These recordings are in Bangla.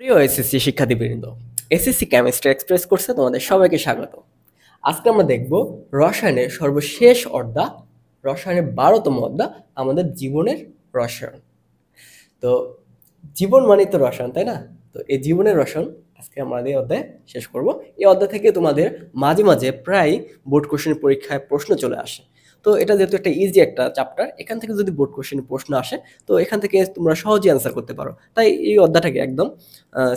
প্রিয় এসএসসি শিক্ষার্থীবৃন্দ, এসএসসি কেমিস্ট্রি এক্সপ্রেস কোর্সে তোমাদের সবাইকে স্বাগত। আজকে আমরা দেখব রসায়নের সর্বশেষ অধ্যায়, রসায়নের 12তম অধ্যায়, আমাদের জীবনের রসায়ন। তো জীবন মানে তো রসায়ন, তাই না? তো এই জীবনের রসায়ন আজকে আমরা এই অধ্যায় শেষ করব। এই অধ্যায় থেকে তোমাদের মাঝে মাঝে প্রায় বোর্ড কোশ্চেন পরীক্ষায় প্রশ্ন চলে আসে। তো এটা যেহেতু একটা ইজি একটা চ্যাপ্টার, এখান থেকে যদি বোর্ড কোশ্চেনে প্রশ্ন আসে তো এখান থেকে তোমরা সহজেই অ্যান্সার করতে পারো। তাই এই অধ্যায়টাকে একদম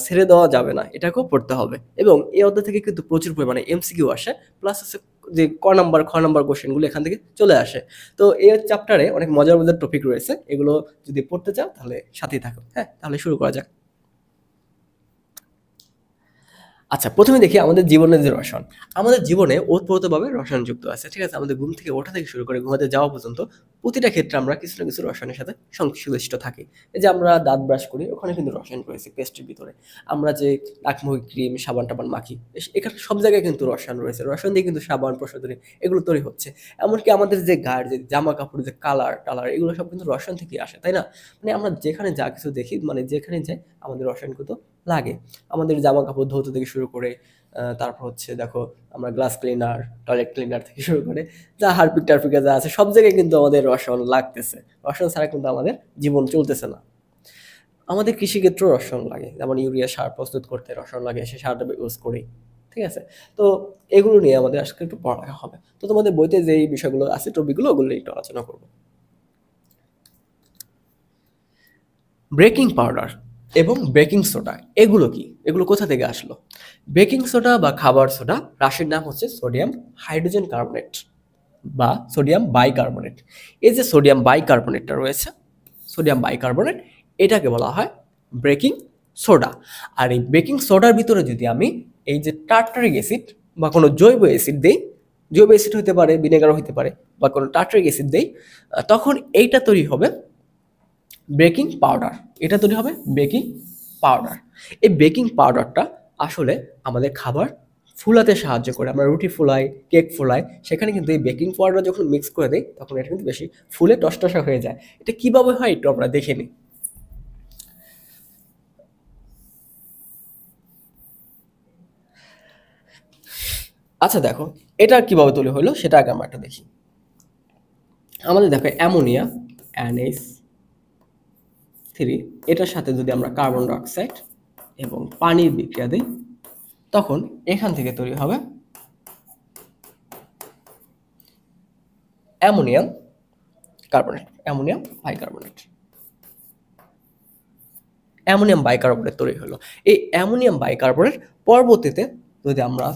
ছেড়ে দেওয়া যাবে না, এটাকেও পড়তে হবে। এবং এই অধ্যায় থেকে কিন্তু প্রচুর পরিমাণে এমসিকিউ আসে, প্লাস হচ্ছে যে ক নাম্বার খ নাম্বার কোশ্চেনগুলো এখান থেকে চলে আসে। তো এই চ্যাপ্টারে অনেক মজার মজার টপিক রয়েছে, এগুলো যদি পড়তে চাও তাহলে সাথেই থাকো। হ্যাঁ, তাহলে শুরু করা যাক। আচ্ছা, প্রথমে দেখি আমাদের জীবনের যে রসায়ন। আমাদের জীবনে ওতপ্রোতভাবে রসায়ন যুক্ত আছে, ঠিক আছে? আমাদের ঘুম থেকে ওঠা থেকে শুরু করে ঘুমাতে যাওয়া পর্যন্ত প্রতিটা ক্ষেত্রে আমরা কিছু না কিছু রসায়নের সাথে সংশ্লিষ্ট থাকি। এই যে আমরা দাঁত ব্রাশ করি, ওখানে কিন্তু রসায়ন রয়েছে পেস্টের ভিতরে। আমরা যে নাকমুখী ক্রিম, সাবান টাবান মাখি, এখানে সব জায়গায় কিন্তু রসায়ন রয়েছে। রসায়ন দিয়ে কিন্তু সাবান, প্রসাধনী এগুলো তৈরি হচ্ছে। এমনকি আমাদের যে গায়ের যে জামা কাপড়, যে কালার টালার, এগুলো সব কিন্তু রসায়ন থেকে আসে, তাই না? মানে আমরা যেখানে যা কিছু দেখি, মানে যেখানে যাই, আমাদের রসায়ন কিন্তু লাগে। আমাদের জামা কাপড় ধৌত থেকে শুরু করে তারপর হচ্ছে দেখো, আমরা গ্লাস ক্লিনার, টয়লেট ক্লিনার থেকে শুরু করে যা হারপিক টারপিকে যা আছে, সব জায়গায় কিন্তু আমাদের রসায়ন লাগতেছে। রসায়ন ছাড়া কিন্তু আমাদের জীবন চলতেছে না। আমাদের কৃষিক্ষেত্রেও রসায়ন লাগে, যেমন ইউরিয়া সার প্রস্তুত করতে রসায়ন লাগে, সে সারটা ইউজ করি, ঠিক আছে? তো এগুলো নিয়ে আমাদের আজকে একটু পড়ালেখা হবে। তো তোমাদের বইতে যেই বিষয়গুলো আছে, টপিকগুলো, ওগুলো একটু আলোচনা করবো। বেকিং পাউডার এবং বেকিং সোডা এগুলো কি? এগুলো কোথা থেকে আসলো? বেকিং সোডা বা খাবার সোডা রাশির নাম হচ্ছে সোডিয়াম হাইড্রোজেন কার্বনেট বা সোডিয়াম বাইকার্বনেট। এই যে সোডিয়াম বাইকার্বনেটটা রয়েছে, সোডিয়াম বাইকার্বনেট, এটাকে বলা হয় বেকিং সোডা। আর এই বেকিং সোডার ভিতরে যদি আমি এই যে টার্টারিক অ্যাসিড বা কোনো জৈব অ্যাসিড দেই, জৈব অ্যাসিড হতে পারে, ভিনেগারও হতে পারে, বা কোনো টার্টারিক অ্যাসিড দেই, তখন এইটা তৈরি হবে বেকিং পাউডার। এটা তৈরি হবে বেকিং পাউডার। এই বেকিং পাউডারটা আসলে আমাদের খাবার ফুলাতে সাহায্য করে। আমরা রুটি ফুলাই, কেক ফুলাই, সেখানে কিন্তু এই বেকিং পাউডার যখন মিক্স করে দেই, তখন এটা কিন্তু বেশি ফুলে টসটসা হয়ে যায়। এটা কিভাবে হয় একটু আমরা দেখে নিই। আচ্ছা দেখো, এটা কিভাবে তৈরি হলো সেটা আগে আমরা একটা দেখি। আমাদের দেখো অ্যামোনিয়া, NH3, এটার সাথে যদি আমরা কার্বন ডাইঅক্সাইড এবং পানির বিক্রিয়া দিই, তখন এখান থেকে তৈরি হবে ammonium carbonate, ammonium bicarbonate. Ammonium bicarbonate তৈরি হলো। এই অ্যামোনিয়াম বাইকার্বনেট পরবর্তীতে যদি আমরা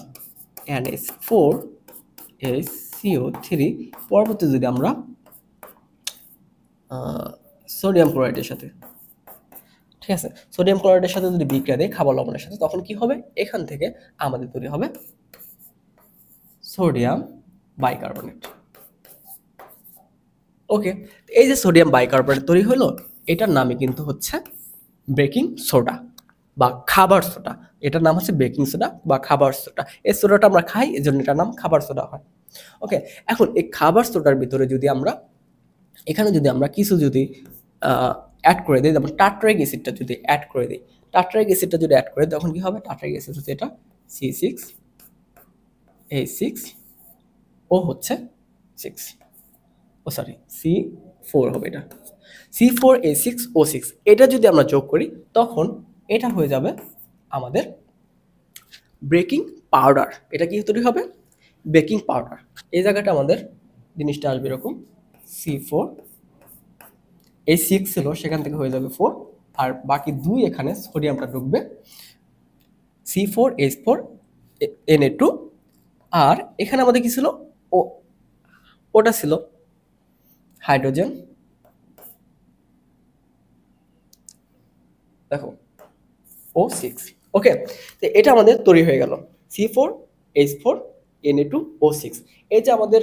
NH4HCO3 পরবর্তীতে যদি আমরা সোডিয়াম ক্লোরাইডের সাথে, ঠিক আছে, সোডিয়াম ক্লোরাইডের সাথে যদি বিক্রিয়া দেয় খাবার লবণের সাথে, তখন কি হবে? এখান থেকে আমাদের তৈরি হবে সোডিয়াম বাইকার্বনেট। ওকে, এই যে সোডিয়াম বাইকার্বনেট তৈরি হলো, এটার নামই কিন্তু হচ্ছে বেকিং সোডা বা খাবার সোডা। এটার নাম হচ্ছে বেকিং সোডা বা খাবার সোডা। এই সোডাটা আমরা খাই, এই জন্য এটার নাম খাবার সোডা হয়। ওকে, এখন এই খাবার সোডার ভিতরে যদি আমরা, এখানে যদি আমরা কিছু যদি অ্যাড করে দিই, যেমন টার্টারিক অ্যাসিডটা যদি অ্যাড করে দিই, টার্টারিক অ্যাসিডটা যদি অ্যাড করে, তখন কি হবে? টার্টারিক অ্যাসিড হচ্ছে এটা C6H6O হচ্ছে 6, ও সরি C4 হবে, এটা C4H6O6। এটা যদি আমরা যোগ করি, তখন এটা হয়ে যাবে আমাদের বেকিং পাউডার। এটা কি তৈরি হবে? Baking powder. এই জায়গাটা আমাদের জিনিসটা আসবে এরকম, C4, এই 6 ছিল, সেখান থেকে হয়ে যাবে 4, আর বাকি 2 এখানে সোডিয়ামটা ঢুকবে, C4H4Na2। আর এখানে আমাদের কি ছিল? ও, ওটা ছিল হাইড্রোজেন, দেখো O6। ওকে, তো এটা আমাদের তৈরি হয়ে গেল C4H4Na2O6। এই যে আমাদের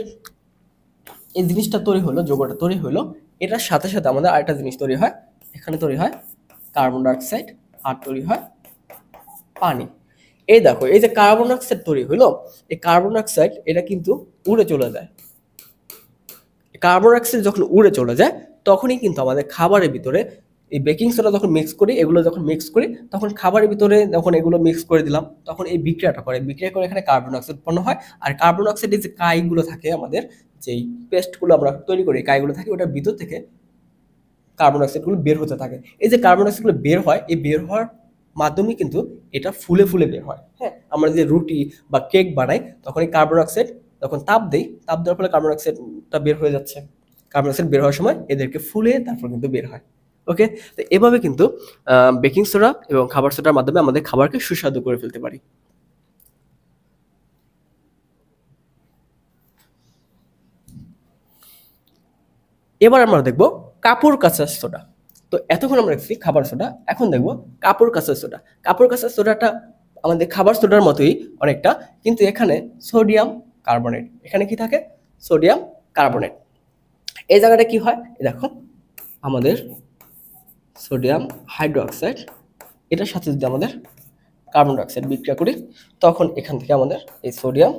এই জিনিসটা তৈরি হলো, যৌগটা তৈরি হলো, এটার সাথে সাথে আমাদের আরেকটা জিনিস তৈরি হয়। এখানে তৈরি হয় কার্বন ডাইঅক্সাইড আর তৈরি হয় পানি। এই দেখো, এই যে কার্বন ডাইঅক্সাইড তৈরি হলো, এই কার্বন ডাইঅক্সাইড এটা কিন্তু উড়ে চলে যায়। কার্বন ডাইঅক্সাইড যখন উড়ে চলে যায়, তখনই কিন্তু আমাদের খাবারের ভিতরে এই বেকিং সোডা যখন মিক্স করি, এগুলো যখন মিক্স করি, তখন খাবারের ভিতরে যখন এগুলো মিক্স করে দিলাম, তখন এই বিক্রিয়াটা করে, বিক্রিয়া করে এখানে কার্বন ডাইঅক্সাইড উৎপন্ন হয়। আর কার্বন ডাইঅক্সাইডের যে কাইগুলো থাকে, আমাদের যেই পেস্টগুলো আমরা তৈরি করি, কাইগুলো থাকে, ওটার ভিতর থেকে কার্বন ডাইঅক্সাইডগুলো বের হতে থাকে। এই যে কার্বন ডাইঅক্সাইডগুলো বের হয়, এই বের হওয়ার মাধ্যমে কিন্তু এটা ফুলে ফুলে বের হয়। হ্যাঁ, আমরা যে রুটি বা কেক বানাই, তখন এই কার্বন ডাইঅক্সাইড যখন তাপ দেই, তাপ দেওয়ার ফলে কার্বন ডাইঅক্সাইডটা বের হয়ে যাচ্ছে। কার্বন ডাইঅক্সাইড বের হওয়ার সময় এদেরকে ফুলে তারপর কিন্তু বের হয়। ওকে, তো এভাবে কিন্তু বেকিং সোডা এবং খাবার সোডার মাধ্যমে আমাদের খাবারকে সুস্বাদু করে ফেলতে পারি। এবার আমরা দেখব কাপড় কাঁচার সোডা। তো এতক্ষণ আমরা দেখছি খাবার সোডা, এখন দেখব কাপড় কাঁচার সোডা। কাপড় কাঁচার সোডাটা আমাদের খাবার সোডার মতোই অনেকটা, কিন্তু এখানে সোডিয়াম কার্বনেট। এখানে কি থাকে? Sodium carbonate. এই জায়গাটা কি হয়, দেখো, আমাদের সোডিয়াম হাইড্রোক্সাইড, এটার সাথে যদি আমাদের কার্বন ডাইঅক্সাইড বিক্রিয়া করি, তখন এখান থেকে আমাদের এই সোডিয়াম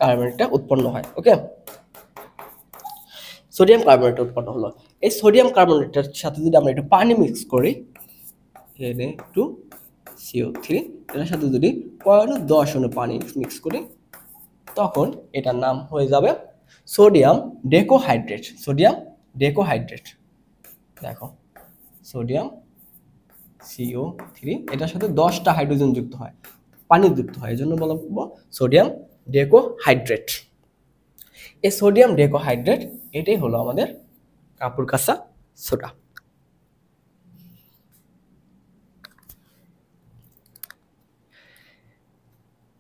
কার্বনেটটা উৎপন্ন হয়। ওকে, সোডিয়াম কার্বনেট উৎপন্ন হলো। এই সোডিয়াম কার্বনেটের সাথে যদি আমরা একটু পানি মিক্স করি, Na2CO3, এটার সাথে যদি 10 অণু পানি মিক্স করি, তখন এটার নাম হয়ে যাবে সোডিয়াম ডেকোহাইড্রেট। সোডিয়াম ডেকোহাইড্রেট। দেখো, সোডিয়াম CO3, এটার সাথে 10টা হাইড্রোজেন যুক্ত হয়, পানি যুক্ত হয়, এই জন্য বলবো সোডিয়াম ডেকোহাইড্রেট। এই সোডিয়াম ডেকোহাইড্রেট, এটাই হলো আমাদের কাপড় কাঁচা সোডা।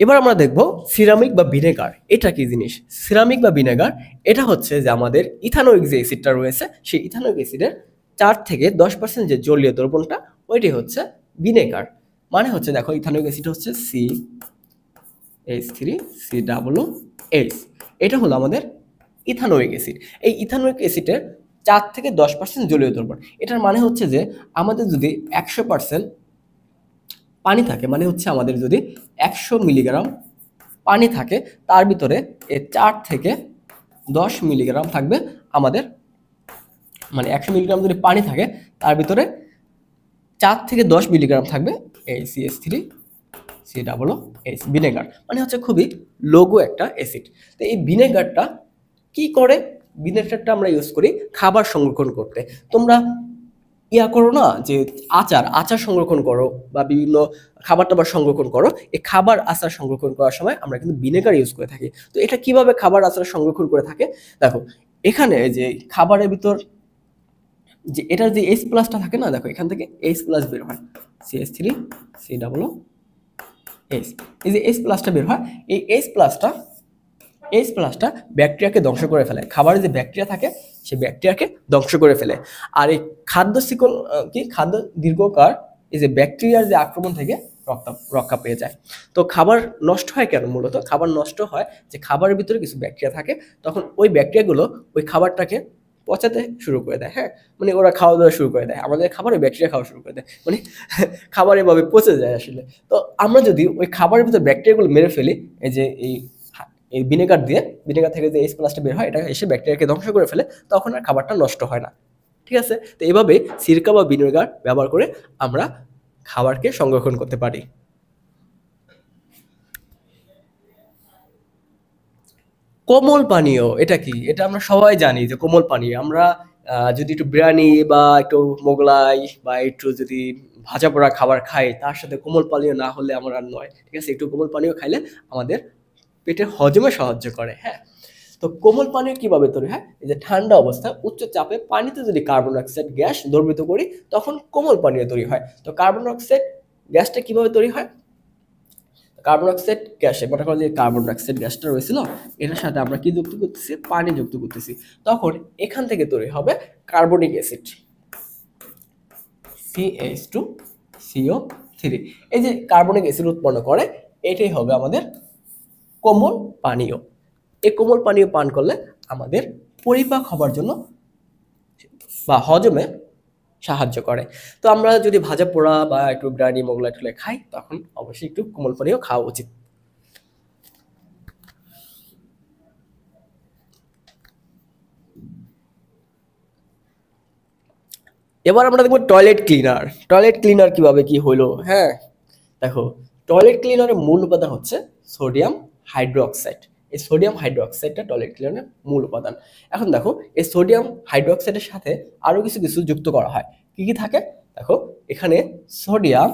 এবার আমরা দেখব সিরামিক বা ভিনেগার। এটা কি জিনিস? সিরামিক বা ভিনেগার এটা হচ্ছে যে আমাদের ইথানোয়িক যে অ্যাসিডটা রয়েছে, সেই ইথানোয়িক অ্যাসিডের 4 থেকে 10% যে জলীয় দ্রবণটা, ওইটাই হচ্ছে ভিনেগার। মানে হচ্ছে, দেখো, ইথানোয়িক অ্যাসিড হচ্ছে CH3COOH, এটা হলো আমাদের ইথানোয়িক অ্যাসিড। এই ইথানোয়িক অ্যাসিডের 4 থেকে 10% জলীয় দ্রবণ। এটার মানে হচ্ছে যে আমাদের যদি 100% পানি থাকে, মানে হচ্ছে আমাদের যদি 100 মিলিগ্রাম পানি থাকে, তার ভিতরে 4 থেকে 10 মিলিগ্রাম থাকবে আমাদের, মানে 100 মিলিগ্রাম যদি পানি থাকে, তার ভিতরে 4 থেকে 10 মিলিগ্রাম থাকবে এই CH3COOH, ভিনেগার। মানে হচ্ছে খুবই লঘু একটা অ্যাসিড। তো এই ভিনেগারটা কি করে? ভিনেগারটা আমরা ইউজ করি খাবার সংরক্ষণ করতে। তোমরা করো না, যে আচার সংরক্ষণ করো বা বিভিন্ন খাবার টাবার সংরক্ষণ করো, এই খাবার আচার সংরক্ষণ করার সময় আমরা কিন্তু ভিনেগার ইউজ করে থাকি। তো এটা কিভাবে খাবার আচার সংরক্ষণ করে থাকে? দেখো, এখানে যে খাবারের ভিতর যে এটার যে H+ থাকে না, দেখো, এখান থেকে H+ বের হয়, CH3COOH, এই যে H+টা বের হয়, এই H+টা ব্যাকটেরিয়াকে ধ্বংস করে ফেলে। খাবারে যে ব্যাকটেরিয়া থাকে, সেই ব্যাকটেরিয়াকে ধ্বংস করে ফেলে। আর এই খাদ্য দীর্ঘকাল এই যে ব্যাকটেরিয়ার যে আক্রমণ থেকে রক্ষা পেয়ে যায়। তো খাবার নষ্ট হয় কেন? মূলত খাবার নষ্ট হয় যে খাবারের ভিতরে কিছু ব্যাকটেরিয়া থাকে, তখন ওই ব্যাকটেরিয়াগুলো ওই খাবারটাকে পচাতে শুরু করে দেয়। হ্যাঁ, মানে ওরা খাওয়া দাওয়া শুরু করে দেয়, আমাদের খাবারে ব্যাকটেরিয়া খাওয়া শুরু করে দেয়, মানে খাবার এভাবে পচে যায় আসলে। তো আমরা যদি ওই খাবারের ভিতরে ব্যাকটেরিয়াগুলো মেরে ফেলি, এই যে এই ভিনেগার দিয়ে, ভিনেগার থেকে যে H+টা বের হয়, এটা এসে ব্যাকটেরিয়াকে ধ্বংস করে ফেলে, তখন আর খাবারটা নষ্ট হয় না। ঠিক আছে? তো এইভাবে সিরকা বা ভিনেগার ব্যবহার করে আমরা খাবারকে সংরক্ষণ করতে পারি। কোমল পানীয় এটা কি? এটা আমরা সবাই জানি যে কোমল পানীয় আমরা যদি একটু বিরিয়ানি বা একটু মোগলাই বা একটু যদি ভাজা পোড়া খাবার খাই, তার সাথে কোমল পানীয় না হলে আমার আর নয়। ঠিক আছে? একটু কোমল পানীয় খাইলে আমাদের পেটের হজমে সাহায্য করে। হ্যাঁ, তো কোমল পানীয় কিভাবে তৈরি হয়? এই যে ঠান্ডা অবস্থায় উচ্চ চাপে পানিতে যদি কার্বন ডাইঅক্সাইড গ্যাস দ্রবীভূত করি, তখন কোমল পানীয় তৈরি হয়। তো কার্বন ডাইঅক্সাইড গ্যাসটা কিভাবে তৈরি হয়? কার্বন ডাইঅক্সাইড গ্যাসে, মনে করো যে কার্বন ডাইঅক্সাইড গ্যাসটা রয়েছিল, এটার সাথে আমরা কি যুক্ত করতেছি? পানি যুক্ত করতেছি। তখন এখান থেকে তৈরি হবে কার্বনিক অ্যাসিড, CH2CO3। এই যে কার্বনিক অ্যাসিড উৎপন্ন করে, এটাই হবে আমাদের কোমল পানীয়। এই কোমল পানীয় পান করলে আমাদের পরিপাক হবার জন্য বা হজমে সাহায্য করে। তো আমরা যদি ভাজা পোড়া বা একটু বিরিয়ানি মোগলাই টোগলাই খাই, তখন অবশ্যই একটু কোমল পানীয় খাওয়া উচিত। এবার আমরা দেখবো টয়লেট ক্লিনার। টয়লেট ক্লিনার কিভাবে কি হলো, হ্যাঁ দেখো, টয়লেট ক্লিনারের মূল উপাদান হচ্ছে সোডিয়াম হাইড্রোক্সাইড। এই সোডিয়াম হাইড্রোক্সাইডটা টয়লেট ক্লিনারের মূল উপাদান। এখন দেখো, এই সোডিয়াম হাইড্রোক্সাইডের সাথে আরো কিছু কিছু যুক্ত করা হয়। কি কি থাকে দেখো, এখানে সোডিয়াম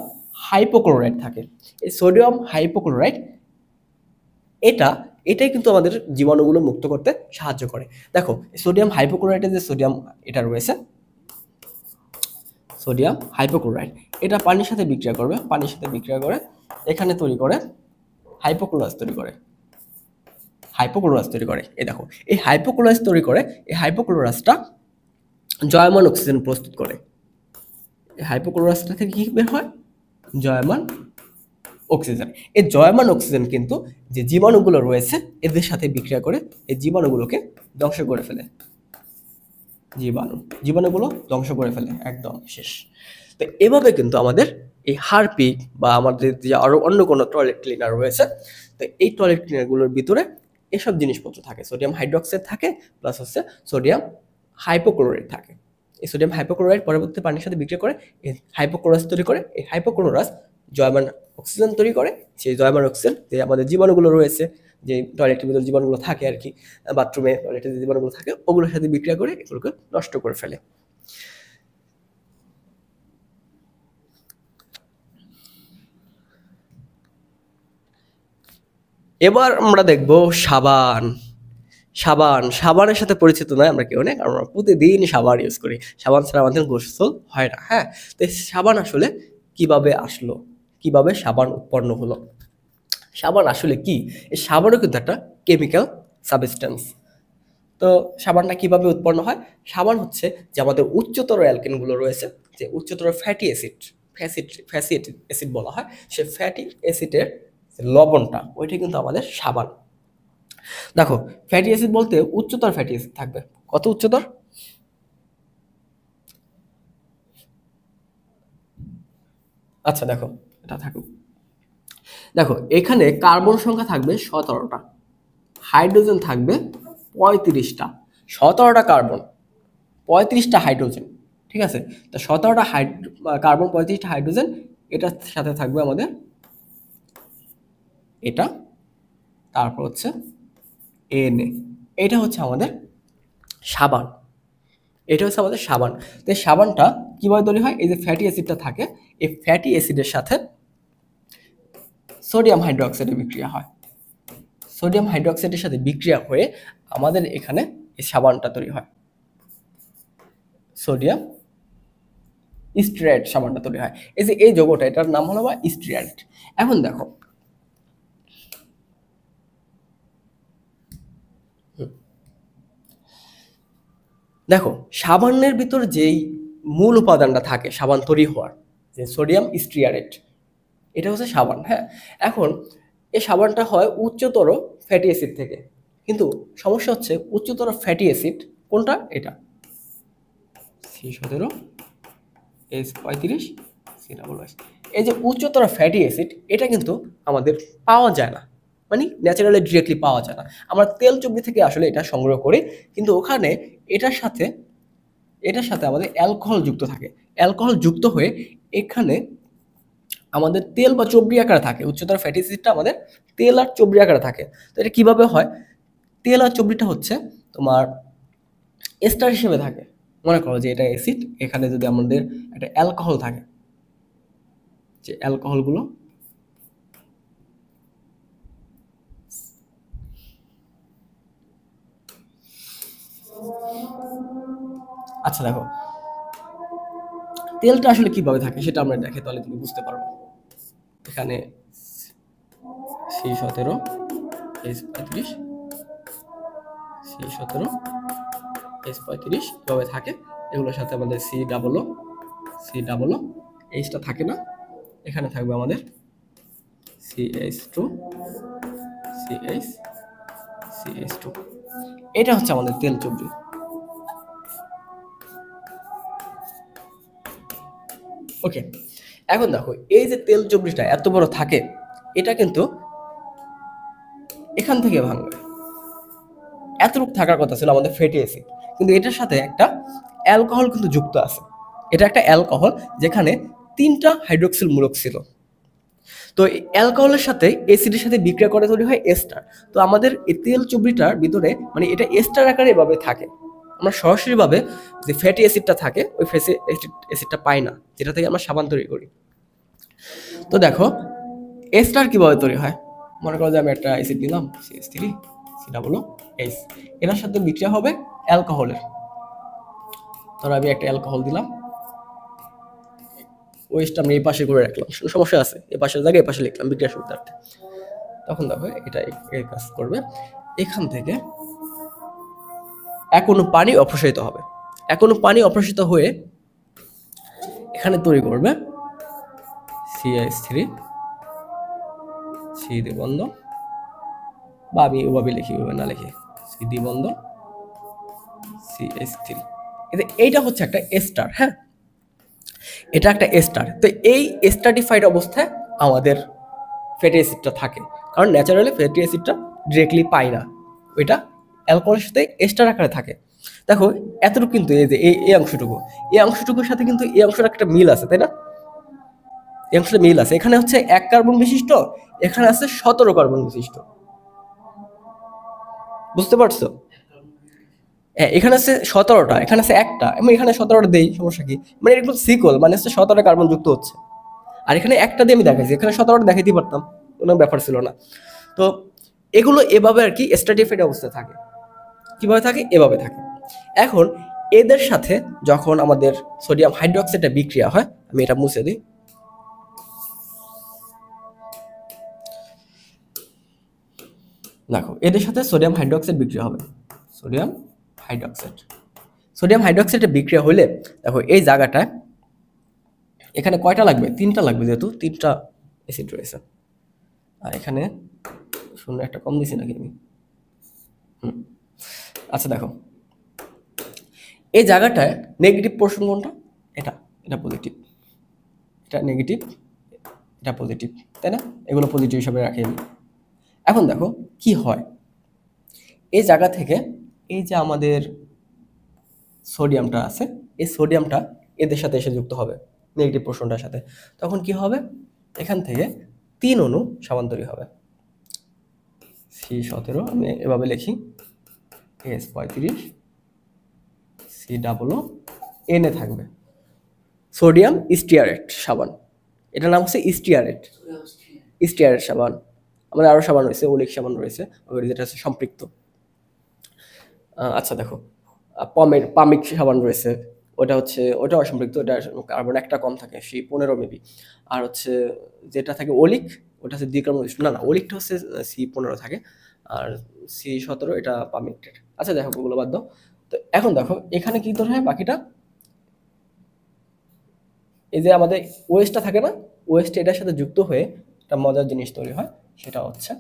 হাইপোক্লোরাইড থাকে। এই সোডিয়াম হাইপোক্লোরাইড এটাই কিন্তু আমাদের জীবাণুগুলো মুক্ত করতে সাহায্য করে। দেখো, সোডিয়াম হাইপোক্লোরাইডের যে সোডিয়াম এটা রয়েছে, সোডিয়াম হাইপোক্লোরাইড, এটা পানির সাথে বিক্রিয়া করবে, পানির সাথে বিক্রিয়া করে এখানে তৈরি করে হাইপোক্লোরাস তৈরি করে, হাইপোক্লোরাস তৈরি করে। এই দেখো, এই হাইপোক্লোরাস তৈরি করে, এই হাইপোক্লোরাসটা জয়মান অক্সিজেন প্রস্তুত করে। এই হাইপোক্লোরাসটা থেকে কি বের হয়? জয়মান অক্সিজেন। এই জয়মান অক্সিজেন কিন্তু যে জীবাণুগুলো রয়েছে এদের সাথে বিক্রিয়া করে এই জীবাণুগুলোকে ধ্বংস করে ফেলে। জীবাণুগুলো ধ্বংস করে ফেলে, একদম শেষ। তো এভাবে কিন্তু আমাদের এই হারপিক বা আমাদের যে আরো অন্য কোনো টয়লেট ক্লিনার রয়েছে, তো এই টয়লেট ক্লিনারগুলোর ভিতরে এসব জিনিসপত্র থাকে, সোডিয়াম হাইড্রোক্সাইড থাকে, প্লাস হচ্ছে সোডিয়াম হাইপোক্লোরাইড থাকে। এই সোডিয়াম হাইপোক্লোরাইড পরবর্তী পানির সাথে বিক্রিয়া করে এই হাইপোক্লোরাস তৈরি করে। এই হাইপোক্লোরাস জয়মান অক্সিজেন তৈরি করে। সেই জয়মান অক্সিজেন যে আমাদের জীবাণুগুলো রয়েছে, যে টয়লেটের ভিতরে জীবাণুগুলো থাকে আর কি, বাথরুমে টয়লেটে যে জীবাণুগুলো থাকে ওগুলোর সাথে বিক্রিয়া করে এগুলোকে নষ্ট করে ফেলে। এবার আমরা দেখব সাবান। সাবানের সাথে পরিচিত নয় আমরা কেউ নেই, কারণ আমরা প্রতিদিন সাবান ইউজ করি। সাবান ছাড়া আমাদের গোসল হয় না। হ্যাঁ, তো সাবান আসলে কিভাবে আসলো, কিভাবে সাবান উৎপন্ন হলো? সাবান আসলে কি? এই সাবানও কিন্তু একটা কেমিক্যাল সাবস্টেন্স। তো সাবানটা কিভাবে উৎপন্ন হয়? সাবান হচ্ছে যে আমাদের উচ্চতর অ্যালকেনগুলো রয়েছে, যে উচ্চতর ফ্যাটি অ্যাসিড বলা হয়, সে ফ্যাটি অ্যাসিডের লবণটা ওইটা কিন্তু আমাদের সাবান। দেখো, ফ্যাটি অ্যাসিড বলতে উচ্চতর ফ্যাটি অ্যাসিড থাকবে। কত উচ্চতর? আচ্ছা দেখো, এটা থাকুক। দেখো, এখানে কার্বন সংখ্যা থাকবে 17টা, হাইড্রোজেন থাকবে 35টা। 17টা কার্বন, 35টা হাইড্রোজেন, ঠিক আছে? তো 17টা কার্বন, 35টা হাইড্রোজেন, এটার সাথে থাকবে আমাদের এটা, তারপর হচ্ছে এনএ। এটা হচ্ছে আমাদের সাবান। এটা হচ্ছে আমাদের সাবান। তো এই সাবানটা কিভাবে তৈরি হয়? এই যে ফ্যাটি অ্যাসিডটা থাকে, এই ফ্যাটি অ্যাসিডের সাথে সোডিয়াম হাইড্রোক্সাইডের বিক্রিয়া হয়। সোডিয়াম হাইড্রোক্সাইডের সাথে বিক্রিয়া হয়ে আমাদের এখানে এই সাবানটা তৈরি হয়, সোডিয়াম স্টিয়ারেট সাবানটা তৈরি হয়। এই যে এই যৌগটা, এটার নাম হলো স্টিয়ারেট। এখন দেখো, দেখো সাবানের ভিতর যেই মূল উপাদানটা থাকে সাবান তৈরি হওয়ার, যে সোডিয়াম স্টিয়ারেট, এটা হচ্ছে সাবান। হ্যাঁ, এখন এই সাবানটা হয় উচ্চতর ফ্যাটি অ্যাসিড থেকে, কিন্তু সমস্যা হচ্ছে উচ্চতর ফ্যাটি অ্যাসিড কোনটা? এটা C17H35, C++। এই যে উচ্চতর ফ্যাটি অ্যাসিড, এটা কিন্তু আমাদের পাওয়া যায় না, মানে ন্যাচারালি ডিরেক্টলি পাওয়া যায় না। আমরা তেল চুবড়ি থেকে আসলে এটা সংগ্রহ করি, কিন্তু ওখানে এটার সাথে আমাদের অ্যালকোহল যুক্ত থাকে। অ্যালকোহল যুক্ত হয়ে এখানে আমাদের তেল বা চবড়ি আকারে থাকে। উচ্চতর ফ্যাটি অ্যাসিডটা আমাদের তেল আর চবড়ি আকারে থাকে। তো এটা কিভাবে হয়? তেল আর চবড়িটা হচ্ছে তোমার এস্টার হিসেবে থাকে। মনে করো যে এটা অ্যাসিড, এখানে যদি আমাদের একটা অ্যালকোহল থাকে, যে অ্যালকোহলগুলো আচ্ছা দেখো, তেলটা আসলে কিভাবে থাকে সেটা আমরা দেখে, তাহলে তুমি বুঝতে পারবো। এখানে C17H35, C17H35 এভাবে থাকে। এগুলোর সাথে আমাদের C এইচটা থাকে না, এখানে থাকবে আমাদের CH2, CH2। এটা হচ্ছে আমাদের তেল চবড়ি। ওকে, এখন দেখো এই যে তেল চবড়িটা এত বড় থাকে, এটা কিন্তু এখান থেকে ভাঙবে। এতটুকু থাকার কথা ছিল আমাদের ফ্যাটি অ্যাসিড, কিন্তু এটার সাথে একটা অ্যালকোহল কিন্তু যুক্ত আছে। এটা একটা অ্যালকোহল যেখানে 3টা হাইড্রোক্সিল মূলক ছিল। তো অ্যালকোহলের সাথে অ্যাসিডের সাথে বিক্রিয়া করে তৈরি হয় এস্টার। তো আমাদের এই তেল চুবড়িটার ভিতরে মানে এটা এস্টার আকারে এভাবে থাকে। আমরা সরাসরিভাবে যে ফ্যাটি অ্যাসিডটা থাকে ওই ফ্যাটি অ্যাসিডটা পাই না, যেটা থেকে আমরা সাবান তৈরি করি। তো দেখো এস্টার কিভাবে তৈরি হয়। মনে করো যে আমি একটা অ্যাসিড নিলাম CH3 COOH, এটার সাথে বিক্রিয়া হবে অ্যালকোহলের। ধরো আমি একটা অ্যালকোহল দিলাম, ওয়েস্ট আমি এই পাশে করে রাখলাম, সমস্যা আছে এই পাশের জায়গায় এই পাশে লিখলাম বিক্রিয়া সুবিধার্থে। তখন দেখো এটা এই কাজ করবে, এখান থেকে এক অণু পানি অপসারিত হবে। এক অণু পানি অপসারিত হয়ে এখানে তৈরি করবে CH3 C দ্বিবন্ধ, বা আমি ওভাবে লিখি, ওভাবে না লিখে C দ্বিবন্ধ CH3। এইটা হচ্ছে একটা এস্টার। হ্যাঁ, এটা একটা এস্টার। তো এই এস্টারিফাইড অবস্থায় আমাদের ফ্যাটি অ্যাসিডটা থাকে, কারণ ন্যাচারালি ফ্যাটি অ্যাসিডটা ডিরেক্টলি পাই না, ওইটা অ্যালকোহলের সাথে এস্টার আকারে থাকে। দেখো এতটুকু কিন্তু এই যে এই অংশটুকুর সাথে কিন্তু এই অংশটা একটা মিল আছে, তাই না? এই অংশটা মিল আছে। এখানে হচ্ছে 1 কার্বন বিশিষ্ট, এখানে আছে 17 কার্বন বিশিষ্ট। বুঝতে পারছো? হ্যাঁ, এখানে আছে 17টা, এখানে আছে একটা, আমি এখানে 17টা দেই, সমস্যা কি? মানে এগুলো সিকল, মানে হচ্ছে 17টা কার্বন যুক্ত হচ্ছে। আর এখানে একটা দিয়ে আমি দেখাইছি, এখানে 17টা দেখাইতে পারতাম, কোনো ব্যাপার ছিল না। তো এগুলো এভাবে আর কি স্ট্র্যাটিফাইড অবস্থায় থাকে। কিভাবে থাকে? এভাবে থাকে। এখন এদের সাথে যখন আমাদের সোডিয়াম হাইড্রোক্সাইডের বিক্রিয়া হয়, আমি এটা মুছে দিই। দেখো এদের সাথে সোডিয়াম হাইড্রোক্সাইড বিক্রিয়া হবে। সোডিয়াম হাইড্রোক্সাইডের বিক্রিয়া হলে দেখো এই জায়গাটায় এখানে কয়টা লাগবে? 3টা লাগবে, যেহেতু 3টা অ্যাসিড রয়েছে। আর এখানে শূন্য একটা কম দিছি নাকি আমি? আচ্ছা দেখো এই জায়গাটায় নেগেটিভ পোর্শন কোনটা? এটা পজিটিভ, এটা নেগেটিভ, এটা পজিটিভ, তাই না? এগুলো পজিটিভ হিসাবে রাখি আমি। এখন দেখো কি হয়, এই জায়গা থেকে এই যে আমাদের সোডিয়ামটা আছে, এই সোডিয়ামটা এদের সাথে এসে যুক্ত হবে নেগেটিভ পোর্শনটার সাথে। তখন কি হবে? এখান থেকে 3 অণু সাবান তৈরি হবে। C17 আমি এভাবে লিখি, S35 COO, N এ থাকবে সোডিয়াম স্টিয়ারেট সাবান। এটার নাম হচ্ছে স্টিয়ারেট সাবান। আমাদের আরো সাবান রয়েছে, ওলিক সাবান রয়েছে, যেটা হচ্ছে সম্পৃক্ত। আচ্ছা দেখো পামিক সাবান রয়েছে, ওটা অসম্পৃক্ত, ওটা কার্বন একটা কম থাকে, C15 মেবি। আর হচ্ছে যেটা থাকে ওলিক, ওটা হচ্ছে দ্বিকার্বন, না ওলিকটা হচ্ছে C15 থাকে, আর C17 এটা পামিকটের। আচ্ছা দেখো ওগুলো বাদ দাও। তো এখন দেখো এখানে কি তৈরি হয় বাকিটা, এই যে আমাদের ওয়েস্টটা থাকে না, ওয়েস্ট এটার সাথে যুক্ত হয়ে একটা মজার জিনিস তৈরি হয়, সেটা হচ্ছে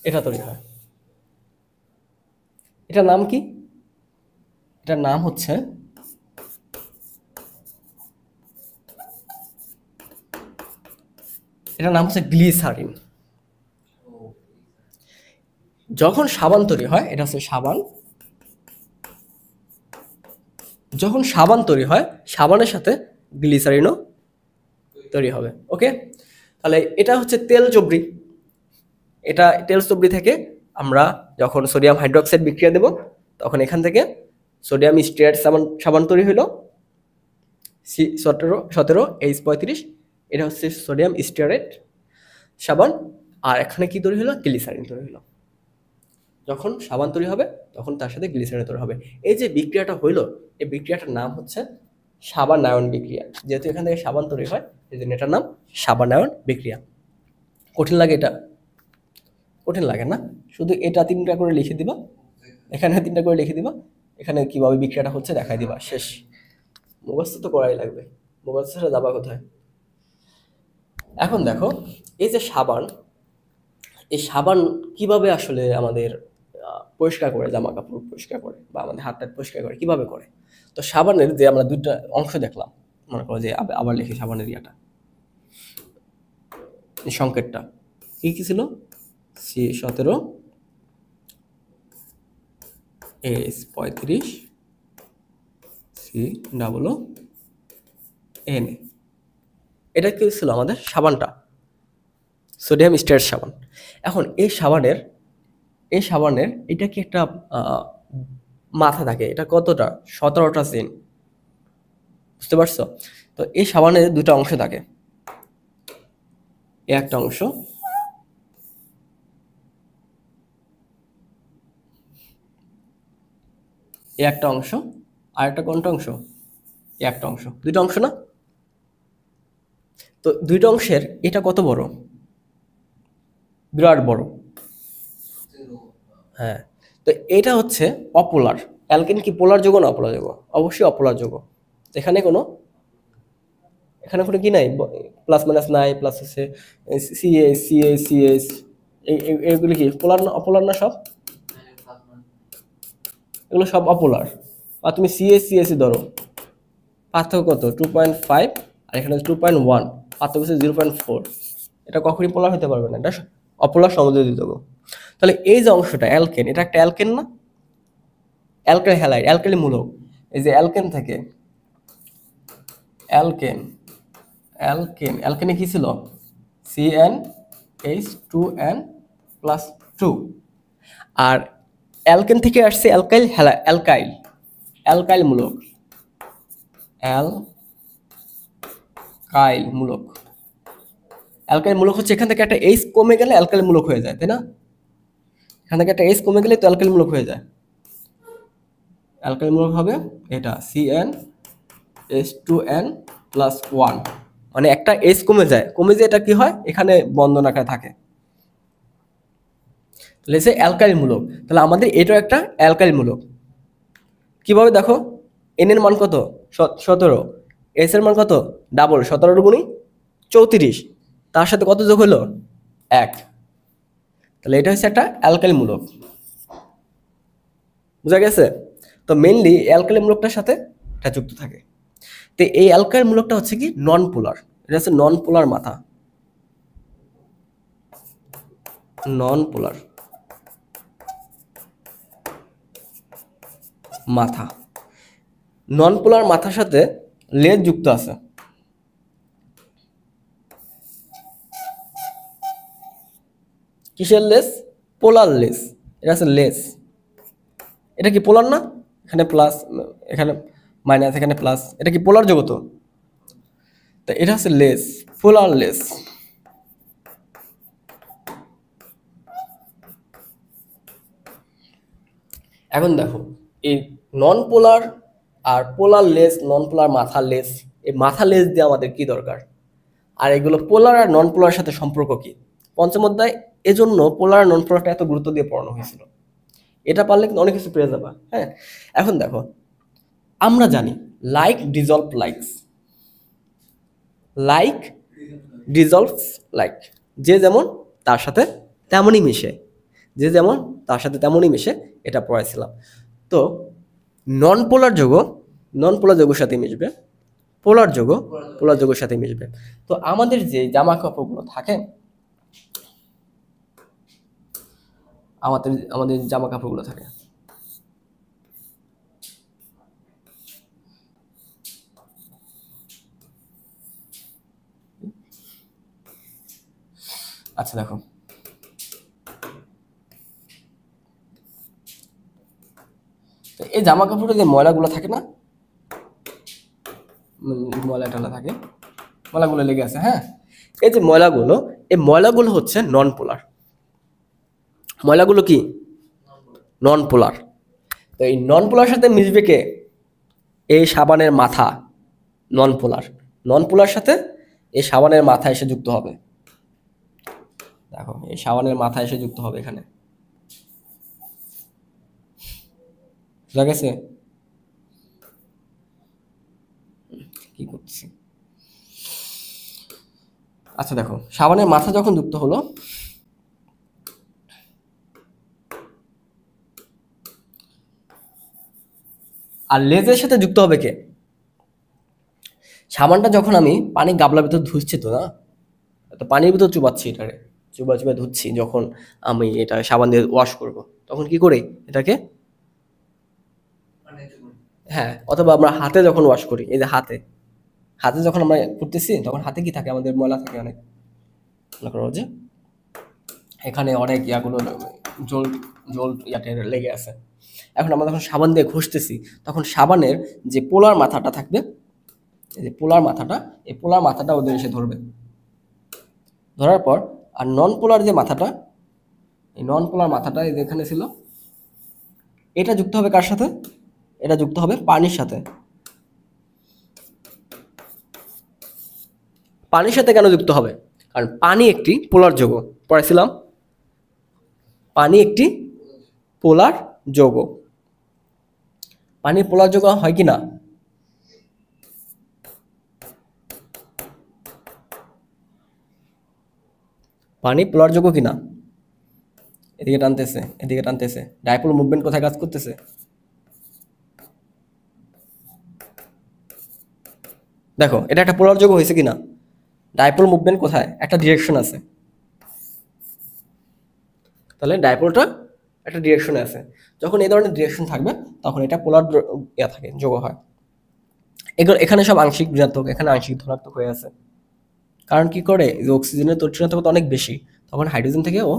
এটা তৈরি হয়। এটার নাম কি? এটার নাম হচ্ছে গ্লিসারিন। যখন সাবান তৈরি হয়, এটা হচ্ছে সাবান, যখন সাবান তৈরি হয় সাবানের সাথে গ্লিসারিনও তৈরি হবে। ওকে, তাহলে এটা হচ্ছে তেল চবড়ি। এটা তেল চবড়ি থেকে আমরা যখন সোডিয়াম হাইড্রোক্সাইড বিক্রিয়া দেব, তখন এখান থেকে সোডিয়াম স্টিয়ারেট সাবান তৈরি হলো C17H35, এটা হচ্ছে সোডিয়াম স্টিয়ারেট সাবান। আর এখানে কি তৈরি হলো? গ্লিসারিন তৈরি হলো। যখন সাবান তৈরি হবে তখন তার সাথে গ্লিসারিন তৈরি হবে। এই যে বিক্রিয়াটা হইলো, এই বিক্রিয়াটার নাম হচ্ছে সাবানায়ন বিক্রিয়া। যেহেতু এখান থেকে সাবান তৈরি হয়, এই জন্য এটার নাম সাবানায়ন বিক্রিয়া। কঠিন লাগে এটা? কঠিন লাগে না? শুধু এটা 3টা করে লিখে দিবা, এখানে 3টা করে লিখে দিবা, এখানে কিভাবে বিক্রিয়াটা হচ্ছে দেখাই দিবা, শেষ। মুখস্থ তো করাই লাগবে, মুখস্থ ছাড়া যাবা কোথায়? এখন দেখো এই যে সাবান, এই সাবান কিভাবে আসলে আমাদের পরিষ্কার করে, জামা কাপড় পরিষ্কার করে বা আমাদের হাত টাত পরিষ্কার করে, কিভাবে করে? তো সাবানের যে আমরা 2টা অংশ দেখলাম, মনে করো যে আবার লিখি সাবানের সংকেতটা। কি কি ছিল? C17, S35, COON। এটা কি ছিল আমাদের সাবানটা, সোডিয়াম স্টেয়ার সাবান। এখন এই সাবানের এটা কি একটা মাথা থাকে, এটা কতটা? 17টা চেন, বুঝতে পারছো? তো এই সাবানের দুটো অংশ থাকে, এ একটা অংশ, এ একটা অংশ, আর একটা কোনটা অংশ? এ একটা অংশ, দুটো অংশ না? তো দুইটা অংশের এটা কত বড়? বিরাট বড়। হ্যাঁ, তো এটা হচ্ছে অপোলার। অ্যালকেন কি পোলার যৌগ না অপোলার যৌগ? অবশ্যই অপোলার যৌগ। এখানে কোনো কি নাই, প্লাস মাইনাস নাই, প্লাস হচ্ছে সিএস এগুলো কি পোলার না অপোলার না? সব এগুলো সব অপোলার। আর তুমি সিএস ধরো, পার্থক্য কত? 2.5, আর এখানে 2.1, পার্থক্য হচ্ছে 0.4। এটা কখনই পোলার হতে পারবে না, এটা অপোলার সমদ্বিতীয়। তাহলে এই যে অংশটা অ্যালকেন, এটা একটা অ্যালকেন না? অ্যালকাইল হ্যালাইড, অ্যালকালি মূলক। এই যে অ্যালকেন থেকে অ্যালকেনে কি ছিল? CnH2n+2। আর অ্যালকেন থেকে আসছে অ্যালকাইল মূলক, অ্যালকাইল মূলক হচ্ছে এখান থেকে একটা এইচ কমে গেলে অ্যালকাইল মূলক হয়ে যায়, তাই না? এখান থেকে একটা এইচ কমে গেলে তো অ্যালকাইল মূলক হয়ে যায়। অ্যালকাইল মূলক হবে এটা CnH2n+1, মানে একটা এইচ কমে যায়, এটা কি হয়? এখানে বন্ধন আকারে থাকে, তাহলে সে অ্যালকাইল মূলক। তাহলে আমাদের এটাও একটা অ্যালকাইল মূলক। কিভাবে দেখো, এন এর মান কত? 17, এস এর মান কত? ডাবল, 17 গুণি 34, তার সাথে কত যোগ হলো? 1। তাহলে এটা হচ্ছে একটা অ্যালকাইল মূলক, বুঝা গেছে? তো মেইনলি অ্যালকাইল মূলকটার সাথে এটা যুক্ত থাকে। তো এই অ্যালকাইল মূলকটা হচ্ছে কি নন পোলার, এটা হচ্ছে নন পোলার মাথা, নন পোলার মাথার সাথে লেজ যুক্ত আছে। কিসের লেজ? পোলার লেজ। এটা হচ্ছে লেজ। এটা কি পোলার না? এখানে প্লাস, এখানে মাইনাস, এখানে প্লাস, এটা কি পোলার যৌগ? তো এটা হচ্ছে লেজ, পোলার লেজ। এখন দেখো, এই নন পোলার আর পোলার লেজ, নন পোলার মাথার লেজ, এই মাথার লেজ দিয়ে আমাদের কি দরকার? আর এগুলো পোলার আর নন পোলার সাথে সম্পর্ক কি? পঞ্চম অধ্যায় এজন্য পোলার আর নন পোলারটা এত গুরুত্ব দিয়ে পড়ানো হয়েছিল। এটা পারলে কিন্তু অনেক কিছু পেয়ে যাবা। হ্যাঁ, এখন দেখো, আমরা জানি লাইক ডিজলভ লাইক, যে যেমন তার সাথে তেমনই মিশে, এটা পড়াইছিলাম। তো নন পোলার যৌগের সাথে মিশবে, পোলার যৌগের সাথে মিশবে। তো আমাদের যে জামা কাপড়গুলো থাকে, আমাদের জামা কাপড়গুলো থাকে, আচ্ছা দেখো, এই জামা কাপড়ে যে ময়লাগুলো থাকে না, ময়লাগুলো লেগে আছে। হ্যাঁ, এই যে ময়লাগুলো হচ্ছে নন পোলার। ময়লাগুলো কি? নন পোলার। তো এই নন পোলার সাথে মিশবে কে? এই সাবানের মাথা, নন পোলার সাথে এই সাবানের মাথা এসে যুক্ত হবে। দেখো, এই সাবানের মাথা এসে যুক্ত হবে এখানে, বুঝা গেছে? কি করছি? আচ্ছা দেখো, সাবানের মাথা যখন যুক্ত হলো, আর লেজের সাথে যুক্ত হবে কে? সাবানটা যখন আমি পানি গাবলার ভিতর ধুচ্ছি, তো না, তো পানির ভিতর চুবাচ্ছি এটারে, চুবা চুবা ধুচ্ছি, যখন আমি এটা সাবান দিয়ে ওয়াশ করব, তখন কি করি এটাকে, হ্যাঁ, অথবা আমরা হাতে যখন ওয়াশ করি, এই যে হাতে হাতে যখন আমরা করতেছি, তখন হাতে কি থাকে, আমাদের ময়লা থাকে অনেক। মনে করো যে এখানে অনেক ইয়াগুলো জল জল ইয়াতে লেগে আছে। এখন আমরা যখন সাবান দিয়ে ঘষতেছি, তখন সাবানের যে পোলার মাথাটা থাকবে, এই যে পোলার মাথাটা, এই পোলার মাথাটা ওদের এসে ধরবে। ধরার পর আর নন পোলার যে মাথাটা, এই নন পোলার মাথাটা এই যে এখানে ছিল, এটা যুক্ত হবে কার সাথে, এটা যুক্ত হবে পানির সাথে। পানির সাথে কেন যুক্ত হবে, কারণ পানি একটি পোলার যৌগ, পড়াইছিলাম, পানি একটি পোলার যৌগ। পানি পোলার যৌগ হয় কি না, পানি পোলার যৌগ কিনা, এদিকে টানতেছে এদিকে টানতেছে, ডাইপোল মুভমেন্ট কোথায় কাজ করতেছে, দেখো এটা একটা পোলার যৌগ হয়েছে কিনা, ডাইপোল মুভমেন্ট কোথায়, একটা ডিরেকশন আছে, তাহলে ডাইপোলটা একটা ডিরেকশনে আছে। যখন এই ধরনের ডিরেকশন থাকবে, তখন এটা পোলার ইয়া থাকে, যৌগ হয়। এগুলো এখানে সব আংশিক ঋণাত্মক, এখানে আংশিক ধনাত্মক হয়ে আছে। কারণ কি করে, যে অক্সিজেনের তড়িৎ অনেক বেশি, তখন হাইড্রোজেন থেকে ও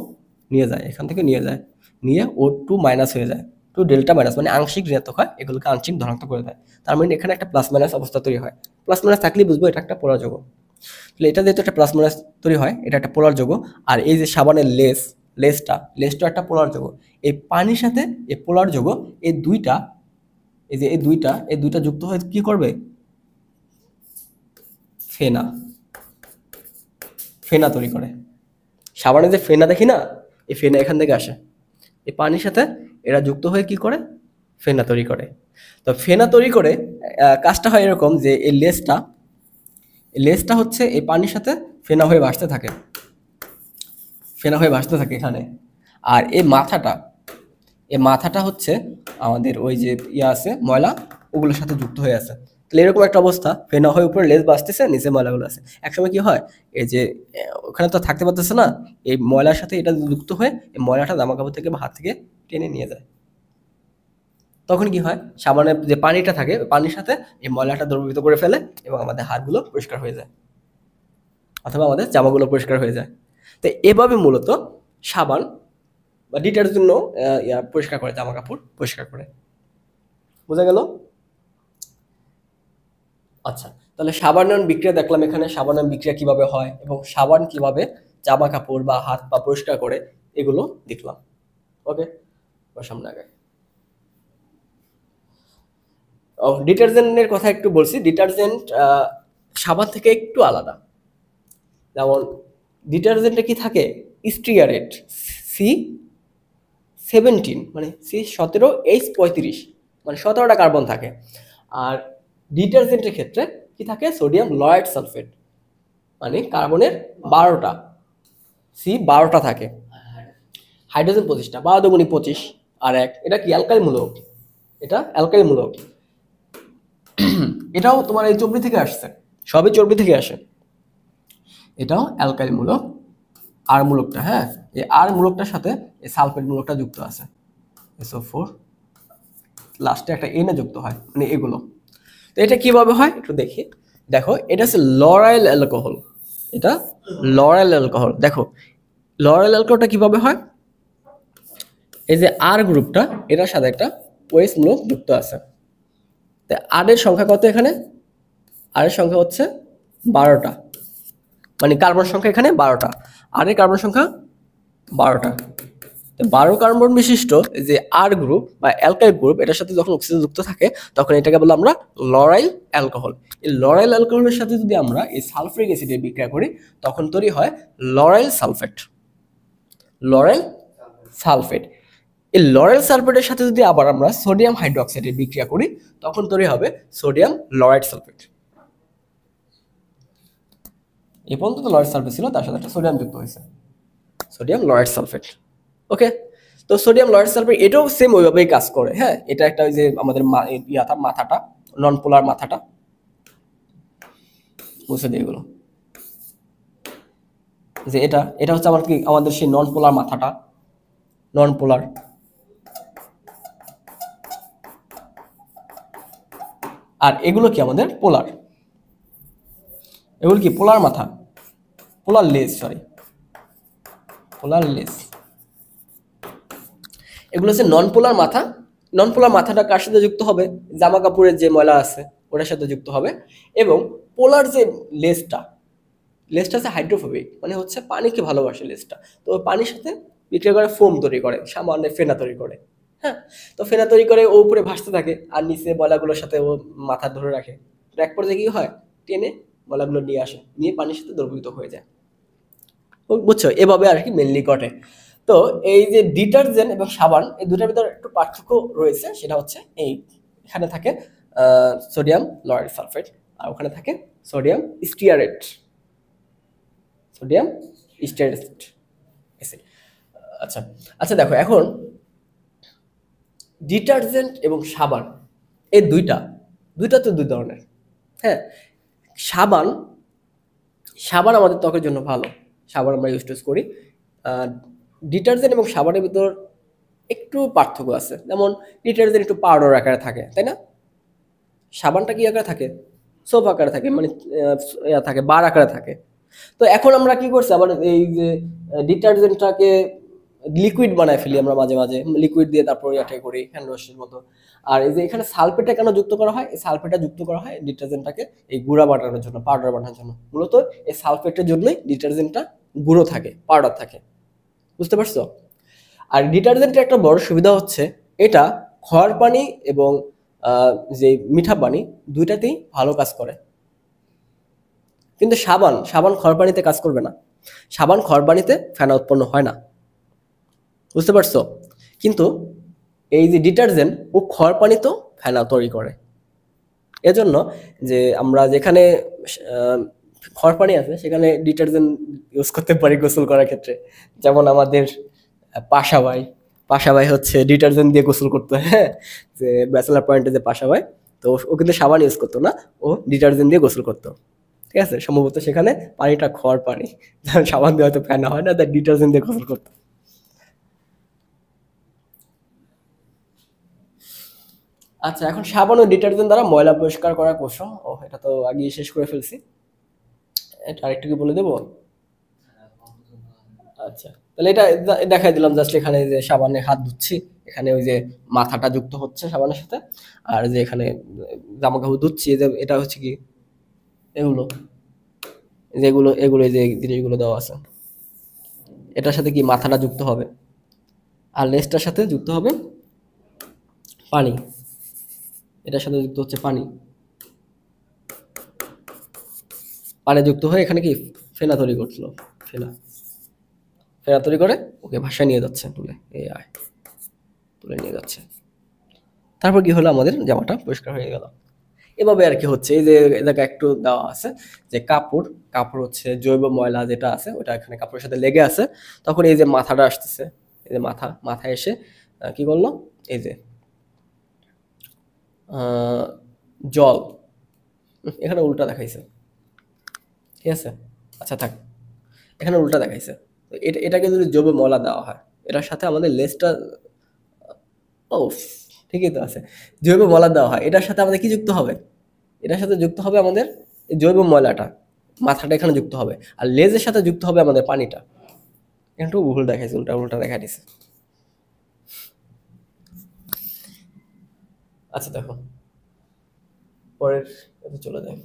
নিয়ে যায়, এখান থেকে নিয়ে যায়, নিয়ে ও টু মাইনাস হয়ে যায়, টু ডেল্টা মাইনাস, মানে আংশিক ঋণাত্মক হয়, এগুলোকে আংশিক ধনাত্মক করে দেয়। তার মানে এখানে একটা প্লাস মাইনাস অবস্থা তৈরি হয়। প্লাস মাইনাস থাকলেই বুঝবো এটা একটা পোলার যৌগ। তাহলে এটা যেহেতু একটা প্লাস মাইনাস তৈরি হয়, এটা একটা পোলার যৌগ। আর এই যে সাবানের লেসটা একটা পোলার যৌগ। এই পানির সাথে এই পোলার যৌগ, এই দুইটা, এই দুইটা যুক্ত হয়ে কি করবে, ফেনা ফেনা তৈরি করে। সাবানে যে ফেনা দেখি না, এই ফেনা এখান থেকে আসে, এই পানির সাথে এরা যুক্ত হয়ে কি করে, ফেনা তৈরি করে। তো ফেনা তৈরি করে কাজটা হয় এরকম যে এই লেসটা হচ্ছে এই পানির সাথে ফেনা হয়ে ভাসতে থাকে এখানে। আর এই মাথাটা হচ্ছে আমাদের ওই যে ইয়া আছে ময়লা, ওগুলোর সাথে যুক্ত হয়ে আছে। তাহলে এরকম একটা অবস্থা, ফেনা হয়ে উপরে লেজ বাসতেছে, নিচে ময়লাগুলো আছে। একসময় কি হয়, এই যে ওখানে তো থাকতে পারতেছে না, এই ময়লার সাথে এটা যুক্ত হয়ে এই ময়লাটা জামা কাপড় থেকে বা হাত থেকে টেনে নিয়ে যায়। তখন কি হয়, সাবানের যে পানিটা থাকে, পানির সাথে এই ময়লাটা দ্রবীভূত করে ফেলে, এবং আমাদের হাতগুলো পরিষ্কার হয়ে যায়, অথবা আমাদের জামাগুলো পরিষ্কার হয়ে যায়। তো এভাবে মূলত সাবান বা ডিটারজেন্ট পরিষ্কার করে, জামা কাপড় পরিষ্কার করে। বোঝা গেল? আচ্ছা, তাহলে সাবানয়ন বিক্রিয়া দেখলাম, এখানে সাবানয়ন বিক্রিয়া কিভাবে হয় এবং সাবান কিভাবে জামা কাপড় বা হাত পা পরিষ্কার করে, এগুলো দেখলাম। ওকে, সামনে আগে ডিটারজেন্টের কথা একটু বলছি। ডিটারজেন্ট সাবান থেকে একটু আলাদা। যেমন ডিটারজেন্টে কি থাকে, স্টিয়ারেট C17, মানে C17H35, মানে 17টা কার্বন থাকে। আর ডিটারজেন্টের ক্ষেত্রে কি থাকে, সোডিয়াম লয়েড সালফেট, মানে কার্বনের 12টা, C12টা থাকে। হাইড্রোজেন 25টা, 12 দুগুণী 25 আর 1, এটা কি অ্যালকাইল মূলক, এটা অ্যালকাইল মূলক। এটাও তোমার এই চর্বি থেকে আসছে, সবই চর্বি থেকে আসে। এটাও অ্যালকাইল মূলক, আর মূলকটা, হ্যাঁ, এই আর মূলকটার সাথে এই সালফেট মূলকটা যুক্ত আছে, SO4, লাস্টে একটা এনে যুক্ত হয়, মানে এগুলো। তো এটা কিভাবে হয় একটু দেখি। দেখো, এটা হচ্ছে লরাইল অ্যালকোহল, এটা লরাইল অ্যালকোহল। দেখো লরাইল অ্যালকোহলটা কিভাবে হয়, এই যে আর গ্রুপটা, এটার সাথে একটা ওএইচ মূলক যুক্ত আছে। তো আর এর সংখ্যা কত এখানে, আর এর সংখ্যা হচ্ছে 12টা, মানে কার্বন সংখ্যা এখানে 12টা, আর এর কার্বন সংখ্যা 12টা। 12 কার্বন বিশিষ্ট যে আর গ্রুপ বা অ্যালকাইল গ্রুপ, এটার সাথে যখন অক্সিজেন যুক্ত থাকে, তখন এটাকে বলে আমরা লরাইল অ্যালকোহল। এই লরাইল অ্যালকোহলের সাথে যদি আমরা এই সালফিউরিক অ্যাসিডের বিক্রিয়া করি, তখন তৈরি হয় লরাইল সালফেট। লরাইল সালফেট, এই লরাইল সালফেটের সাথে যদি আবার আমরা সোডিয়াম হাইড্রোক্সাইডের বিক্রিয়া করি, তখন তৈরি হবে সোডিয়াম লরাইড সালফেট। এই পর্যন্ত তো লরাইড সালফেট ছিল, তার সাথে একটা সোডিয়াম যুক্ত হয়েছে, সোডিয়াম লরাইড সালফেট। ওকে, তো সোডিয়াম লরাইড সালফেট এটাও সেম ওইভাবেই কাজ করে। হ্যাঁ, এটা একটা ওই যে আমাদের মাথাটা, নন পোলার মাথাটা, মুছে দিয়ে এগুলো, যে এটা এটা হচ্ছে আমাদের সেই নন পোলার মাথাটা, নন পোলার। আর এগুলো কি আমাদের পোলার, এগুলো কি পোলার মাথা, পোলার লেজ, সরি পোলার লেজ। এগুলো হচ্ছে নন পোলার মাথা। নন পোলার মাথাটা কার সাথে যুক্ত হবে? জামা কাপড়ের যে ময়লা আছে ওটার সাথে যুক্ত হবে। এবং পোলার যে লেজটা, লেজটা হচ্ছে হাইড্রোফোবিক, মানে হচ্ছে পানিকে ভালোবাসে লেজটা। তো পানির সাথে বিক্রিয়া করে ফোম তৈরি করে, সামান্য ফেনা তৈরি করে। হ্যাঁ, তো ফেনা তৈরি করে ও উপরে ভাসতে থাকে আর নিচে ময়লাগুলোর সাথে ও মাথা ধরে রাখে। তো এক পর্যায়ে কি হয়, টেনে ময়লাগুলো নিয়ে আসে, নিয়ে পানির সাথে দ্রবীভূত হয়ে যায়। বুঝছো, এভাবে আর কি মেনলি ঘটে। তো এই যে ডিটারজেন্ট এবং সাবান, এই দুটার ভিতরে একটু পার্থক্য রয়েছে, সেটা হচ্ছে এই এখানে থাকে সোডিয়াম লরেল সালফেট আর ওখানে থাকে sodium stearate, sodium stearate acid. আচ্ছা আচ্ছা, দেখো এখন ডিটারজেন্ট এবং সাবান এই দুইটা তো দুই ধরনের। হ্যাঁ, সাবান সাবান আমাদের ত্বকের জন্য ভালো, সাবান আমরা ইউজ করি। ডিটারজেন্ট এবং সাবানের ভিতর একটু পার্থক্য আছে। যেমন ডিটারজেন্ট একটু পাউডার আকারে থাকে, তাই না? সাবানটা কি আকারে থাকে? সোপ আকারে থাকে, মানে থাকে বার আকারে থাকে। তো এখন আমরা কি করছি, আবার এই যে ডিটারজেন্টটাকে লিকুইড বানায় ফেলি আমরা মাঝে মাঝে, লিকুইড দিয়ে তারপর ইয়াটাই করি হ্যান্ড ওয়াশের মতো। আর এই যে এখানে সালফেটটা কেন যুক্ত করা হয়? এই সালফেটটা যুক্ত করা হয় ডিটারজেন্টটাকে এই গুঁড়া বানানোর জন্য, পাউডার বানানোর জন্য। মূলত এই সালফেটের জন্যই ডিটারজেন্টটা গুঁড়ো থাকে, পাউডার থাকে। বুঝতে পারছো? আর ডিটারজেন্টের একটা বড় সুবিধা হচ্ছে এটা খড় পানি এবং যে মিঠা পানি দুইটাতেই ভালো কাজ করে। কিন্তু সাবান খড় পানিতে কাজ করবে না। সাবান খড় পানিতে ফেনা উৎপন্ন হয় না। বুঝতে পারছো? কিন্তু এই যে ডিটারজেন্ট ও খড় পানিতেও ফেনা তৈরি করে। এজন্য যে আমরা যেখানে খড় পানি আছে সেখানে ডিটারজেন্ট ইউজ করতে পারি গোসল করার ক্ষেত্রে। যেমন আমাদের পাশা ভাই হচ্ছে ডিটারজেন্ট দিয়ে গোসল করতো। হ্যাঁ, যে ব্যাচেলার পয়েন্টে যে পাশা ভাই, তো ও কিন্তু সাবান ইউজ করতো না, ও ডিটারজেন্ট দিয়ে গোসল করতো। ঠিক আছে, সম্ভবত সেখানে পানিটা খড় পানি, সাবান দিয়ে হয়তো ফেনা হয় না, তাই ডিটারজেন্ট দিয়ে গোসল করতো। আচ্ছা, এখন সাবান ও ডিটারজেন্ট দ্বারা ময়লা পরিষ্কার করার কৌশল, ও এটা তো আগেই শেষ করে ফেলছি, এটা আরেকটু কি বলে দেবো? আচ্ছা, তাহলে এটা দেখাই দিলাম জাস্ট। এখানে যে সাবানে হাত ধুচ্ছি, এখানে ওই যে মাথাটা যুক্ত হচ্ছে সাবানের সাথে, আর যে এখানে জামা কাপড় ধুচ্ছি, এই যে এটা হচ্ছে কি এগুলো, যেগুলো এগুলো এই যে জিনিসগুলো দেওয়া আছে, এটার সাথে কি মাথাটা যুক্ত হবে, আর লেজটার সাথে যুক্ত হবে পানি, এটার সাথে যুক্ত হচ্ছে পানি, পানি যুক্ত হয়ে এখানে কি ফেনা তৈরি করছিল, ফেনা ফেনা তৈরি করে ওকে ভাষায় নিয়ে যাচ্ছে, তুলে এই আয় তুলে নিয়ে যাচ্ছে। তারপর কি হলো, আমাদের জামাটা পরিষ্কার হয়ে গেল। এভাবে আর কি হচ্ছে। এই যে এলাকা একটু দেওয়া আছে যে কাপড়, কাপড় হচ্ছে জৈব ময়লা যেটা আছে ওটা এখানে কাপড়ের সাথে লেগে আছে, তখন এই যে মাথাটা আসতেছে, এই যে মাথায় এসে কি করলো, এই যে জল, এখানে উল্টা দেখাইছে, ঠিক আছে, আচ্ছা থাক, এখানে উল্টা দেখাইছে। তো এটাকে যদি জৈব ময়লা দেওয়া হয়, এটার সাথে আমাদের লেজটা, ও ঠিকই তো আছে, জৈব ময়লা দেওয়া হয়, এটার সাথে আমাদের কি যুক্ত হবে? এটার সাথে যুক্ত হবে আমাদের এই জৈব ময়লাটা, মাথাটা এখানে যুক্ত হবে, আর লেজের সাথে যুক্ত হবে আমাদের পানিটা। একটু ভুল দেখাইছে, উল্টা উল্টা দেখা দিছে। আচ্ছা দেখো, পরের এতে চলে যায়।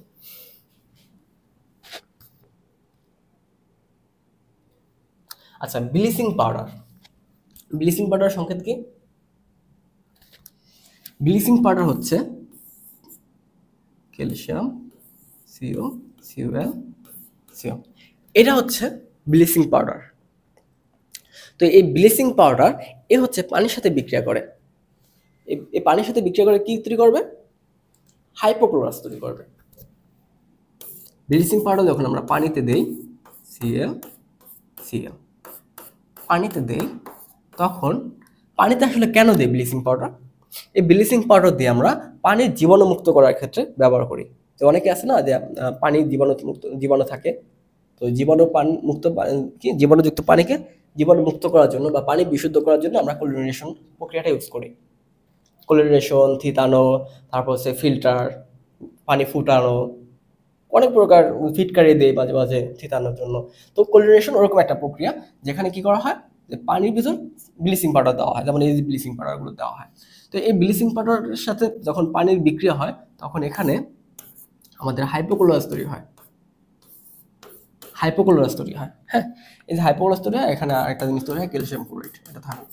আচ্ছা, ব্লিচিং পাউডার, ব্লিচিং পাউডার সংকেত কি? ব্লিচিং পাউডার হচ্ছে ক্যালসিয়াম সিও সিওএল সিও, এটা হচ্ছে ব্লিচিং পাউডার। তো এই ব্লিচিং পাউডার এ হচ্ছে পানির সাথে বিক্রিয়া করে, এই পানির সাথে বিক্রিয়া করে কি তৈরি করবে? হাইপোক্লোরাস তৈরি করবে। ব্লিচিং পাউডার যখন আমরা পানিতে দেই, সিএল সিএল পানিতে দেই, তখন পানিতে আসলে কেন দেই ব্লিচিং পাউডার? এই ব্লিচিং পাউডার দিয়ে আমরা পানির জীবাণুমুক্ত করার ক্ষেত্রে ব্যবহার করি। তো অনেকে আছে না যে পানির জীবাণু থাকে, তো তো জীবাণুযুক্ত পানিকে জীবাণুমুক্ত করার জন্য বা পানি বিশুদ্ধ করার জন্য আমরা ক্লোরিনেশন প্রক্রিয়াটা ইউজ করি। ক্লোরিনেশন, থিতানো, তারপর হচ্ছে ফিল্টার, পানি ফুটানো, অনেক প্রকার ফিটকারি দেয় মাঝে মাঝে থিতানোর জন্য। তো ক্লোরিনেশন ওরকম একটা প্রক্রিয়া যেখানে কি করা হয়, যে পানির ভিতর ব্লিচিং পাউডার দেওয়া হয়, যেমন এই যে ব্লিচিং পাউডারগুলো দেওয়া হয়। তো এই ব্লিচিং পাউডারের সাথে যখন পানির বিক্রিয়া হয় তখন এখানে আমাদের হাইপোক্লোরাস তৈরি হয়। হ্যাঁ, এই যে হাইপোক্লোরাস তৈরি হয়, এখানে আরেকটা জিনিস তৈরি হয়, ক্যালসিয়াম ক্লোরাইড, এটা থাকে।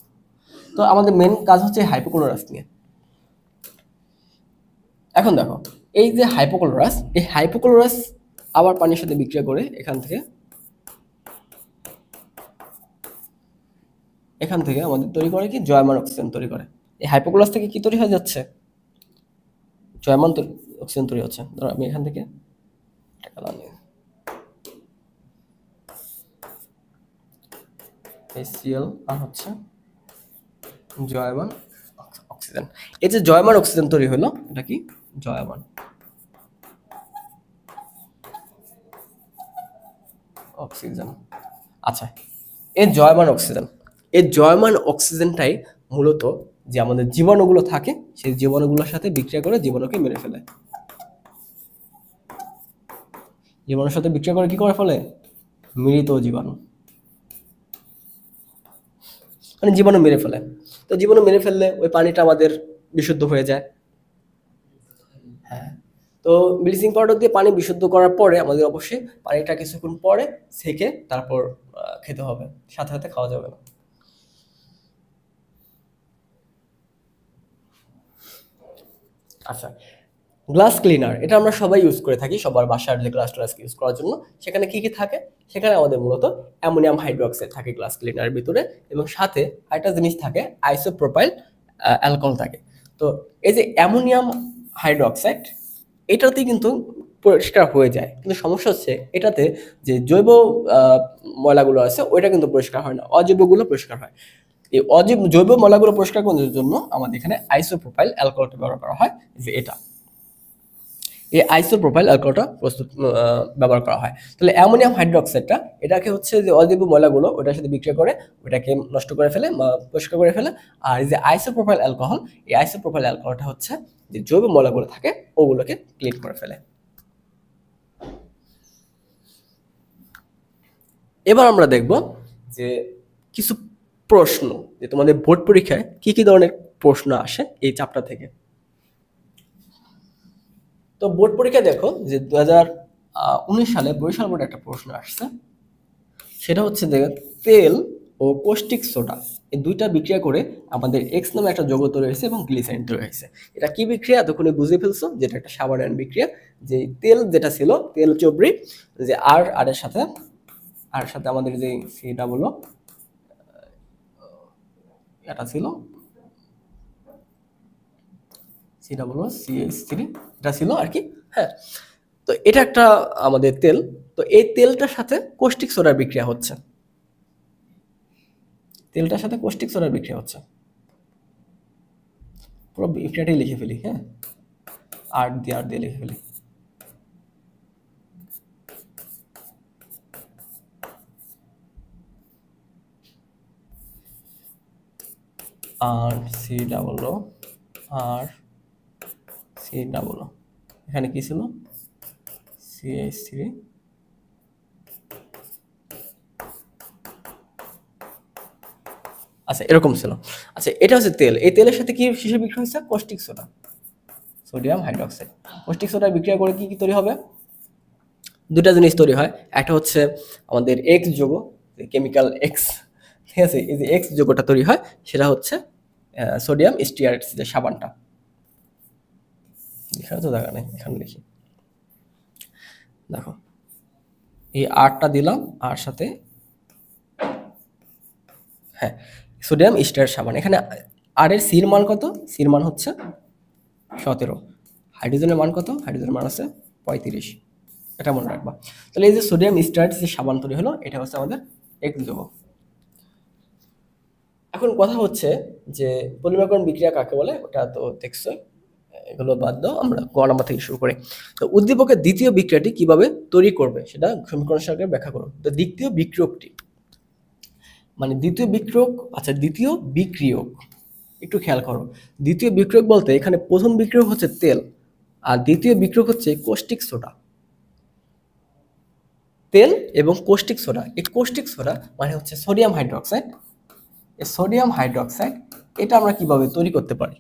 তো আমাদের মেন কাজ হচ্ছে হাইপোক্লোরাস নিয়ে। এখন দেখো, এই যে হাইপোক্লোরাস, এই হাইপোক্লোরাস আবার পানির সাথে বিক্রিয়া করে এখান থেকে আমাদের তৈরি করে কি, জয়মান অক্সিজেন তৈরি করে। এই হাইপোক্লোরাস থেকে কি তৈরি হয়ে যাচ্ছে, জয়মান অক্সিজেন তৈরি হচ্ছে। ধরো আমি এখান থেকে HCl আর হচ্ছে জয়মান অক্সিজেন। এই যে জয়মান অক্সিজেন তৈরি হলো, এটা কি, জয়মান অক্সিজেন। আচ্ছা, এই জয়মান অক্সিজেনটাই মূলত যে আমাদের জীবাণুগুলো থাকে সেই জীবাণুগুলোর সাথে বিক্রিয়া করে জীবাণুকে মেরে ফেলে। জীবাণুর সাথে বিক্রিয়া করে কি করে ফেলে, মৃত জীবাণু, মানে জীবাণু মেরে ফেলে। তো জীবাণু মেরে ফেললে ওই পানিটা আমাদের বিশুদ্ধ হয়ে যায়। হ্যাঁ, তো ব্লিচিং পাউডার দিয়ে পানি বিশুদ্ধ করার পরে আমাদের অবশ্যই পানিটা কিছুক্ষণ পরে ছেঁকে তারপর খেতে হবে, সাথে সাথে খাওয়া যাবে না। আচ্ছা, গ্লাস ক্লিনার, এটা আমরা সবাই ইউজ করে থাকি, সবার বাসার যে গ্লাস ইউজ করার জন্য। সেখানে কি কি থাকে, সেখানে আমাদের মূলত অ্যামোনিয়াম হাইড্রোক্সাইড থাকে গ্লাস ক্লিনারের ভিতরে, এবং সাথে আরেকটা জিনিস থাকে, আইসোপ্রোপাইল অ্যালকোহল থাকে। তো এই যে অ্যামোনিয়াম হাইড্রোক্সাইড, এটাতেই কিন্তু পরিষ্কার হয়ে যায়, কিন্তু সমস্যা হচ্ছে এটাতে যে জৈব ময়লাগুলো আছে ওইটা কিন্তু পরিষ্কার হয় না, অজৈবগুলো পরিষ্কার হয়। এই জৈব ময়লাগুলো পরিষ্কার করার জন্য আমাদের এখানে আইসোপ্রোপাইল অ্যালকোহলটা ব্যবহার করা হয়, যে এটা এই আইসোপ্রোপাইল অ্যালকোহলটা ব্যবহার করা হয়। তাহলে অ্যামোনিয়াম হাইড্রোক্সাইডটা, এটাকে হচ্ছে যে অজৈব ময়লাগুলো ওটার সাথে বিক্রিয়া করে ওটাকে নষ্ট করে ফেলে, পরিষ্কার করে ফেলে। আর এই যে আইসোপ্রোপাইল অ্যালকোহল, এই আইসোপ্রোপাইল অ্যালকোহলটা হচ্ছে যে জৈব ময়লাগুলো থাকে ওগুলোকে ক্লিন করে ফেলে। এবার আমরা দেখব যে কিছু প্রশ্ন, যে তোমাদের বোর্ড পরীক্ষায় কি কি ধরনের প্রশ্ন আসে এই চ্যাপ্টার থেকে। তো বোর্ড পরীক্ষা দেখো যে 2019 সালে বরিশাল বোর্ডে একটা প্রশ্ন আসছে, সেটা হচ্ছে যে তেল ও কষ্টিক সোডা এই দুইটা বিক্রিয়া করে আমাদের এক্স নামে একটা যৌগ তৈরি হয়েছে এবং গ্লিসারিন তৈরি হয়েছে। এটা কি বিক্রিয়া, এতক্ষণে বুঝে ফেলছো, যেটা একটা সাবানায়ন বিক্রিয়া। যে তেল যেটা ছিল তেল চবরি, যে আর এর সাথে আমাদের যে সেটা বলো এটা ছিল CH3, এটা ছিল আর কি। হ্যাঁ, তো এটা একটা আমাদের তেল। তো এই তেলটার সাথে কষ্টিক সোডার বিক্রিয়া হচ্ছে, পুরো বিক্রিয়াটাই লিখে ফেলি। হ্যাঁ, আর দিয়ে লিখে ফেলি। এখানে কি ছিল, CH3, আচ্ছা এরকম ছিল। আচ্ছা, এটা হচ্ছে তেল। এই তেলের সাথে কি কিসের বিক্রিয়া হচ্ছে, caustic soda, sodium hydroxide. Caustic soda বিক্রিয়া করে কি কি তৈরি হবে, দুটা জিনিস তৈরি হয়। একটা হচ্ছে আমাদের এক্স যৌগ, কেমিক্যাল এক্স, ঠিক আছে। এই যে এক্স যৌগটা তৈরি হয় সেটা হচ্ছে সোডিয়াম স্টিয়ারেট, যে সাবানটা। এখানে তো দেখা নেই, এখানে লিখি, দেখো এই আরটা দিলাম, আর সাথে হ্যাঁ সোডিয়াম স্টিয়ারেট সাবান। এখানে আর এর সির মান কত, সির মান হচ্ছে 17। হাইড্রোজেনের মান কত, হাইড্রোজেনের মান আছে 35, এটা মনে রাখবা। তাহলে এই যে সোডিয়াম স্টিয়ারেট যে সাবান তৈরি হলো, এটা হচ্ছে আমাদের এক্স যৌগ। এখন কথা হচ্ছে যে পলিমারকরণ বিক্রিয়া কাকে বলে, ওটা তো দেখছোই। এগুলো বাদ দাও, আমরা ক নাম্বার থেকে শুরু করি। তো উদ্দীপকের দ্বিতীয় বিক্রিয়াটি কিভাবে তৈরি করবে সেটা সমীকরণ সহকারে ব্যাখ্যা করো। তো দ্বিতীয় বিক্রিয়কটি মানে দ্বিতীয় বিক্রিয়ক, আচ্ছা দ্বিতীয় বিক্রিয়ক একটু খেয়াল করো। দ্বিতীয় বিক্রিয়ক বলতে এখানে প্রথম বিক্রিয়ক হচ্ছে তেল, আর দ্বিতীয় বিক্রিয়ক হচ্ছে কোস্টিক সোডা। তেল এবং কোস্টিক সোডা, এই কোস্টিক সোডা মানে হচ্ছে সোডিয়াম হাইড্রোক্সাইড। এই সোডিয়াম হাইড্রোক্সাইড এটা আমরা কিভাবে তৈরি করতে পারি?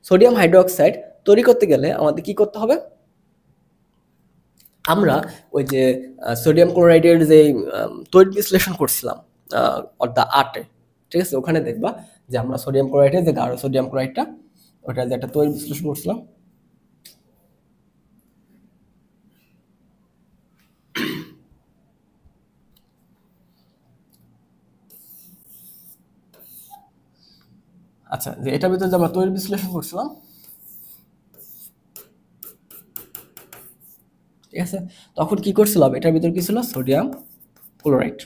সোডিয়াম হাইড্রোক্সাইড তৈরি করতে গেলে আমাদের কি করতে হবে? আমরা ওই যে সোডিয়াম ক্লোরাইডের যে তড়িৎ বিশ্লেষণ করছিলাম অর্থাৎ আটে, ঠিক আছে, ওখানে দেখবা যে আমরা সোডিয়াম ক্লোরাইডের যে গাঢ় সোডিয়াম ক্লোরাইডটা ওটা যে একটা তড়িৎ বিশ্লেষণ করছিলাম। আচ্ছা, যে এটার ভিতরে যে আমরা তড়িৎ বিশ্লেষণ করছিলাম, ঠিক আছে, তখন কি করছিলাম, এটার ভিতরে কি ছিল? Sodium chloride.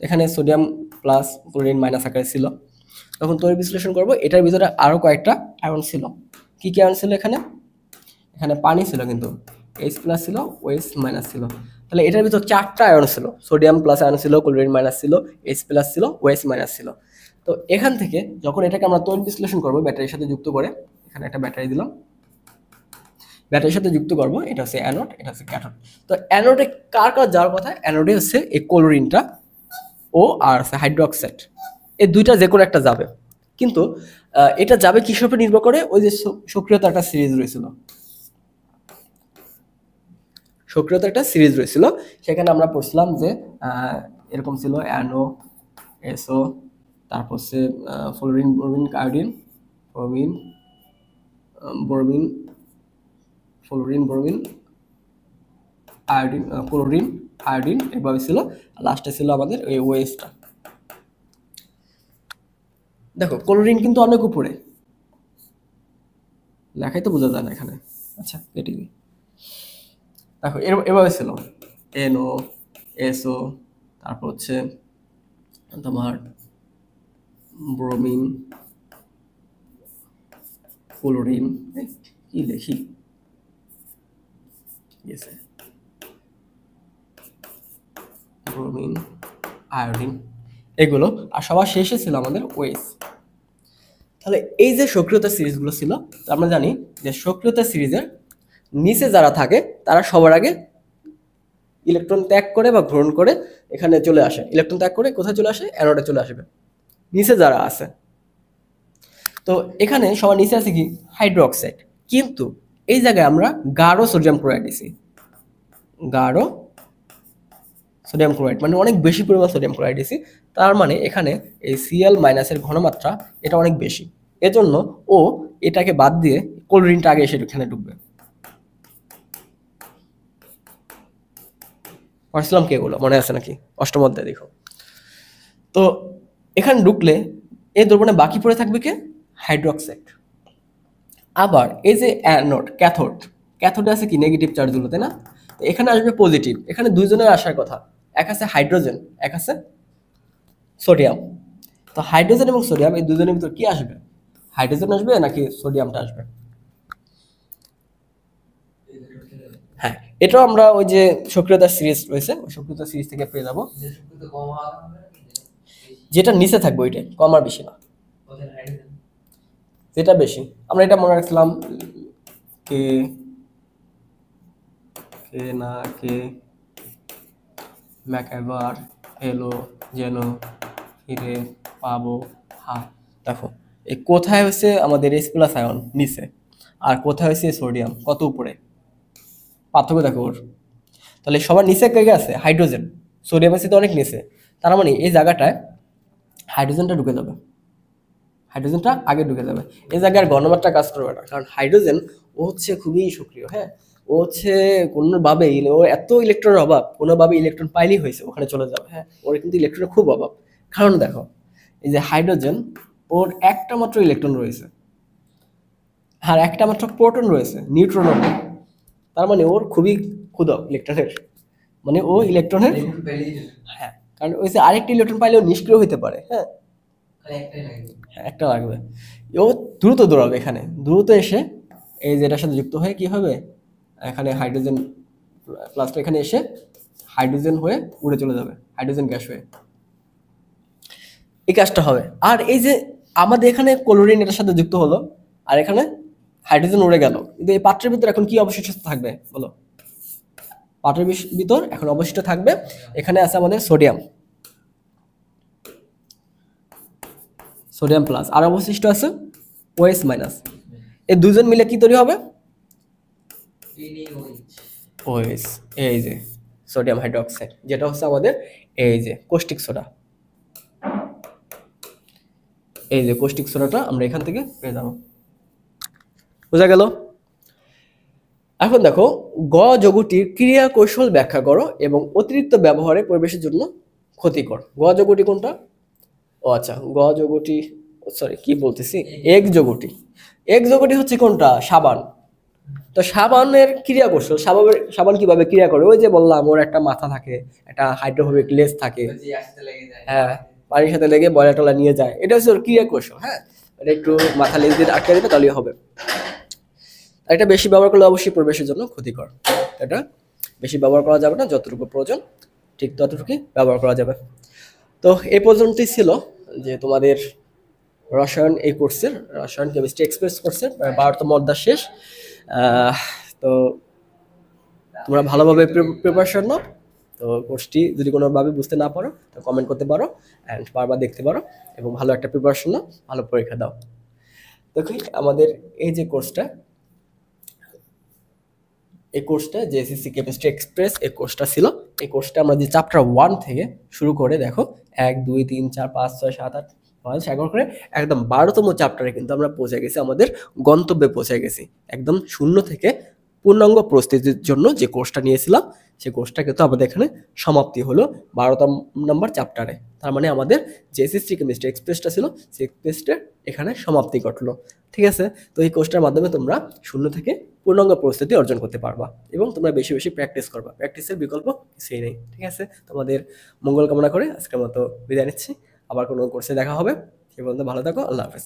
এখানে সোডিয়াম প্লাস ক্লোরিন মাইনাস আকারে ছিল। তখন তড়িৎ বিশ্লেষণ করব, এটার ভিতরে আরো কয়েকটা আয়ন ছিল। কি কি আয়ন ছিল এখানে? এখানে পানি ছিল কিন্তু H প্লাস ছিল, OH মাইনাস ছিল। তাহলে এটার ভিতর চারটা আয়ন ছিল, সোডিয়াম প্লাস আয়ন ছিল, ক্লোরিন মাইনাস ছিল, H প্লাস ছিল, OH মাইনাস ছিল। তো এখান থেকে যখন এটাকে আমরা তড়িৎ বিশ্লেষণ করব ব্যাটারির সাথে যুক্ত করে, এখানে একটা ব্যাটারি দিলাম, ব্যাটারির সাথে যুক্ত করব, এটা হচ্ছে অ্যানোড, এটা হচ্ছে ক্যাথোড। তো অ্যানোডে কার কার যাওয়ার কথা? অ্যানোডে হচ্ছে এই ক্লোরিনটা ও আর আছে হাইড্রোক্সাইড, এই দুইটা যে কোনো একটা যাবে। কিন্তু এটা যাবে কিসের উপর নির্ভর করে? ওই যে সক্রিয়তা একটা সিরিজ রয়েছিল, সক্রিয়তা একটা সিরিজ রয়েছিল, সেখানে আমরা পড়ছিলাম যে এরকম ছিল অ্যানো, এসও, তারপর হচ্ছে fluorine, bromine, iodine, bromine, bromine, fluorine, bromine, iodine, chlorine, iodine, এভাবে ছিল। লাস্টে ছিল আমাদের ওই ওএসটা। দেখো ক্লোরিন কিন্তু অনেক উপরে, লেখাই তো বোঝা যায় না এখানে। আচ্ছা কেটে দিই। দেখো এভাবে ছিল এনও, এসও, তারপর হচ্ছে তোমার ব্রোমিন, ক্লোরিন, কি লিখি, ব্রোমিন, আয়োডিন, এগুলো। আর সবার শেষে ছিল আমাদের ওএস। তাহলে এই যে সক্রিয়তা সিরিজগুলো ছিল, আমরা জানি যে সক্রিয়তা সিরিজের নিচে যারা থাকে তারা সবার আগে ইলেকট্রন ত্যাগ করে বা গ্রহণ করে এখানে চলে আসে। ইলেকট্রন ত্যাগ করে কোথায় চলে আসে? অ্যানোডে চলে আসবে, নিচে যারা আছে। তো এখানে সবার নিচে আছে কি? হাইড্রোক্সাইড। কিন্তু এই জায়গায় আমরা গাঢ় সোডিয়াম ক্লোরাইড দিছি, গাঢ় সোডিয়াম ক্লোরাইড মানে অনেক বেশি পরিমাণ সোডিয়াম ক্লোরাইড দিছি। তার মানে এখানে এই Cl মাইনাসের ঘনমাত্রা এটা অনেক বেশি, এজন্য ও এটাকে বাদ দিয়ে ক্লোরিনটা আগে এসে এখানে ঢুকবে। পড়ছিলাম কি এগুলো মনে আছে নাকি? অষ্টম অধ্যায় দেখো। তো এখানে ঢুকলে এই দ্রবণে বাকি পড়ে থাকবে কে? হাইড্রোক্সাইড। আবার এই যে অ্যানোড, ক্যাথোড, ক্যাথোডে আছে কি? নেগেটিভ চার্জগুলো, তাই না? এখানে আসবে পজিটিভ। এখানে দুইজনের আসার কথা, এক আছে হাইড্রোজেন, এক আছে সোডিয়াম। তো হাইড্রোজেন এবং সোডিয়াম এই দুজনের ভিতর কি আসবে? হাইড্রোজেন আসবে নাকি সোডিয়ামটা আসবে? হ্যাঁ, এটাও আমরা ওই যে সক্রিয়তার সিরিজ রয়েছে, ওই সক্রিয়তার সিরিজ থেকে পেয়ে যাবো। যেটা নিচে থাকবে ওইটাই, কম আর বেশি না, যেটা বেশি। আমরা এটা মনে রাখছিলাম কে কে না কে ম্যাকএভার এলো যেন ফিরে পাবো। হ্যাঁ দেখো, এই কোথায় হচ্ছে আমাদের H প্লাস আয়ন নিচে, আর কোথায় হচ্ছে সোডিয়াম কত উপরে, পার্থক্য দেখো ওর। তাহলে সবার নিচে কে আছে? হাইড্রোজেন, সোডিয়াম আছে তো অনেক নিচে। তার মানে এই জায়গাটায় হাইড্রোজেনটা ঢুকে যাবে, হাইড্রোজেনটা আগে ঢুকে যাবে। এই জায়গায় ঘনমাত্রা কাজ করবে না, কারণ হাইড্রোজেন ও হচ্ছে খুবই সক্রিয়। হ্যাঁ, ও হচ্ছে কোনোভাবেই, ও এত ইলেকট্রনের অভাব, কোনোভাবে ইলেকট্রন পাইলেই হয়েছে ওখানে চলে যাবে। হ্যাঁ, ওর কিন্তু ইলেকট্রনের খুব অভাব। কারণ দেখো এই যে হাইড্রোজেন, ওর একটা মাত্র ইলেকট্রন রয়েছে, আর একটা মাত্র প্রোটন রয়েছে, নিউট্রন নেই। তার মানে ওর খুবই ক্ষুধা ইলেকট্রনের, মানে ও ইলেকট্রনের, হ্যাঁ, কারণ ওই যে আরেকটা ইলেকট্রন পাইলে ও নিষ্ক্রিয় হতে পারে। হ্যাঁ, একটা লাগবে, ও দ্রুত দৌড়াবে, এখানে দ্রুত এসে এই যেটার সাথে যুক্ত হয়ে কি হবে, এখানে হাইড্রোজেন প্লাসটা এখানে এসে হাইড্রোজেন হয়ে উড়ে চলে যাবে, হাইড্রোজেন গ্যাস হয়ে, এই কাজটা হবে। আর এই যে আমাদের এখানে ক্লোরিন এটার সাথে যুক্ত হলো, আর এখানে হাইড্রোজেন উড়ে গেল, কিন্তু এই পাত্রের ভিতর এখন কি অবশিষ্ট থাকবে বলো? পাত্রের ভিতর এখন অবশিষ্ট থাকবে, এখানে আছে আমাদের সোডিয়াম, সোডিয়াম প্লাস, আর অবশিষ্ট আছে ওএইচ মাইনাস। এই দুজন মিলে কি তৈরি হবে? ওএইচ, এই যে সোডিয়াম হাইড্রোক্সাইড, যেটা হচ্ছে আমাদের এই যে কৌষ্টিক সোডা। এই যে কৌষ্টিক সোডাটা আমরা এখান থেকে পেয়ে যাবো। বোঝা গেল? এখন দেখো, গ যৌগটির ক্রিয়া কৌশল ব্যাখ্যা করো এবং অতিরিক্ত ব্যবহারে পরিবেশের জন্য ক্ষতিকর। গ যৌগটি কোনটা? ও আচ্ছা, গ যৌগটি, সরি কি বলতেছি, এক যৌগটি। এক যৌগটি হচ্ছে কোনটা? সাবান। তো সাবানের ক্রিয়া কৌশল, সাবান কিভাবে ক্রিয়া করে? ওই যে বললাম, ওর একটা মাথা থাকে, একটা হাইড্রোফোবিক লেজ থাকে, হ্যাঁ, পানির সাথে লেগে বয়লা টলা নিয়ে যায়, এটা হচ্ছে ওর ক্রিয়া কৌশল। হ্যাঁ, এটা একটু মাথা লেজ দিয়ে আটকে দিবে তাহলেই হবে। এটা বেশি ব্যবহার করলে অবশ্যই পরিবেশের জন্য ক্ষতিকর। এটা বেশি ব্যবহার করা যাবে না, যতটুকু প্রয়োজন ঠিক ততটুকুই ব্যবহার করা যাবে। তো এই পর্যন্তই ছিল যে তোমাদের রসায়ন এই কোর্সের, রসায়ন কেমিস্ট্রি এক্সপ্রেস কোর্সের 12তম অধ্যায় শেষ। তো তোমরা ভালোভাবে প্রিপারেশন নাও। তো কোর্সটি যদি কোনোভাবে বুঝতে না পারো তো কমেন্ট করতে পারো, অ্যান্ড বারবার দেখতে পারো, এবং ভালো একটা প্রিপারেশন নাও, ভালো পরীক্ষা দাও। দেখো আমাদের এই যে কোর্সটা, এই কোর্সটা যে এসএসসি কেমিস্ট্রি এক্সপ্রেস এই কোর্সটা ছিল, এই কোর্সটা আমরা যে চ্যাপ্টার 1 থেকে শুরু করে দেখো 1 2 3 4 5 6 7 8 9 11 করে একদম 12তম চ্যাপ্টারে কিন্তু আমরা পৌঁছে গেছি, আমাদের গন্তব্যে পৌঁছে গেছি। একদম শূন্য থেকে পূর্ণাঙ্গ প্রস্তুতির জন্য যে কোর্সটা নিয়েছিলাম, সেই কোর্সটা কিন্তু আমাদের এখানে সমাপ্তি হলো 12তম নম্বর চ্যাপ্টারে। তার মানে আমাদের যে এসএসসি কেমিস্ট্রি এক্সপ্রেসটা ছিল, সেই এক্সপ্রেসটার এখানে সমাপ্তি ঘটলো। ঠিক আছে? তো এই কোর্সটার মাধ্যমে তোমরা শূন্য থেকে পূর্ণাঙ্গ প্রস্তুতি অর্জন করতে পারবা, এবং তোমরা বেশি বেশি প্র্যাকটিস করবা। প্র্যাকটিসের বিকল্প কিছুই নেই। ঠিক আছে? তোমাদের মঙ্গল কামনা করে আজকের মতো বিদায় নিচ্ছি। আবার কোনো কোর্সে দেখা হবে। সে পর্যন্ত ভালো থাকো। আল্লাহ হাফেজ।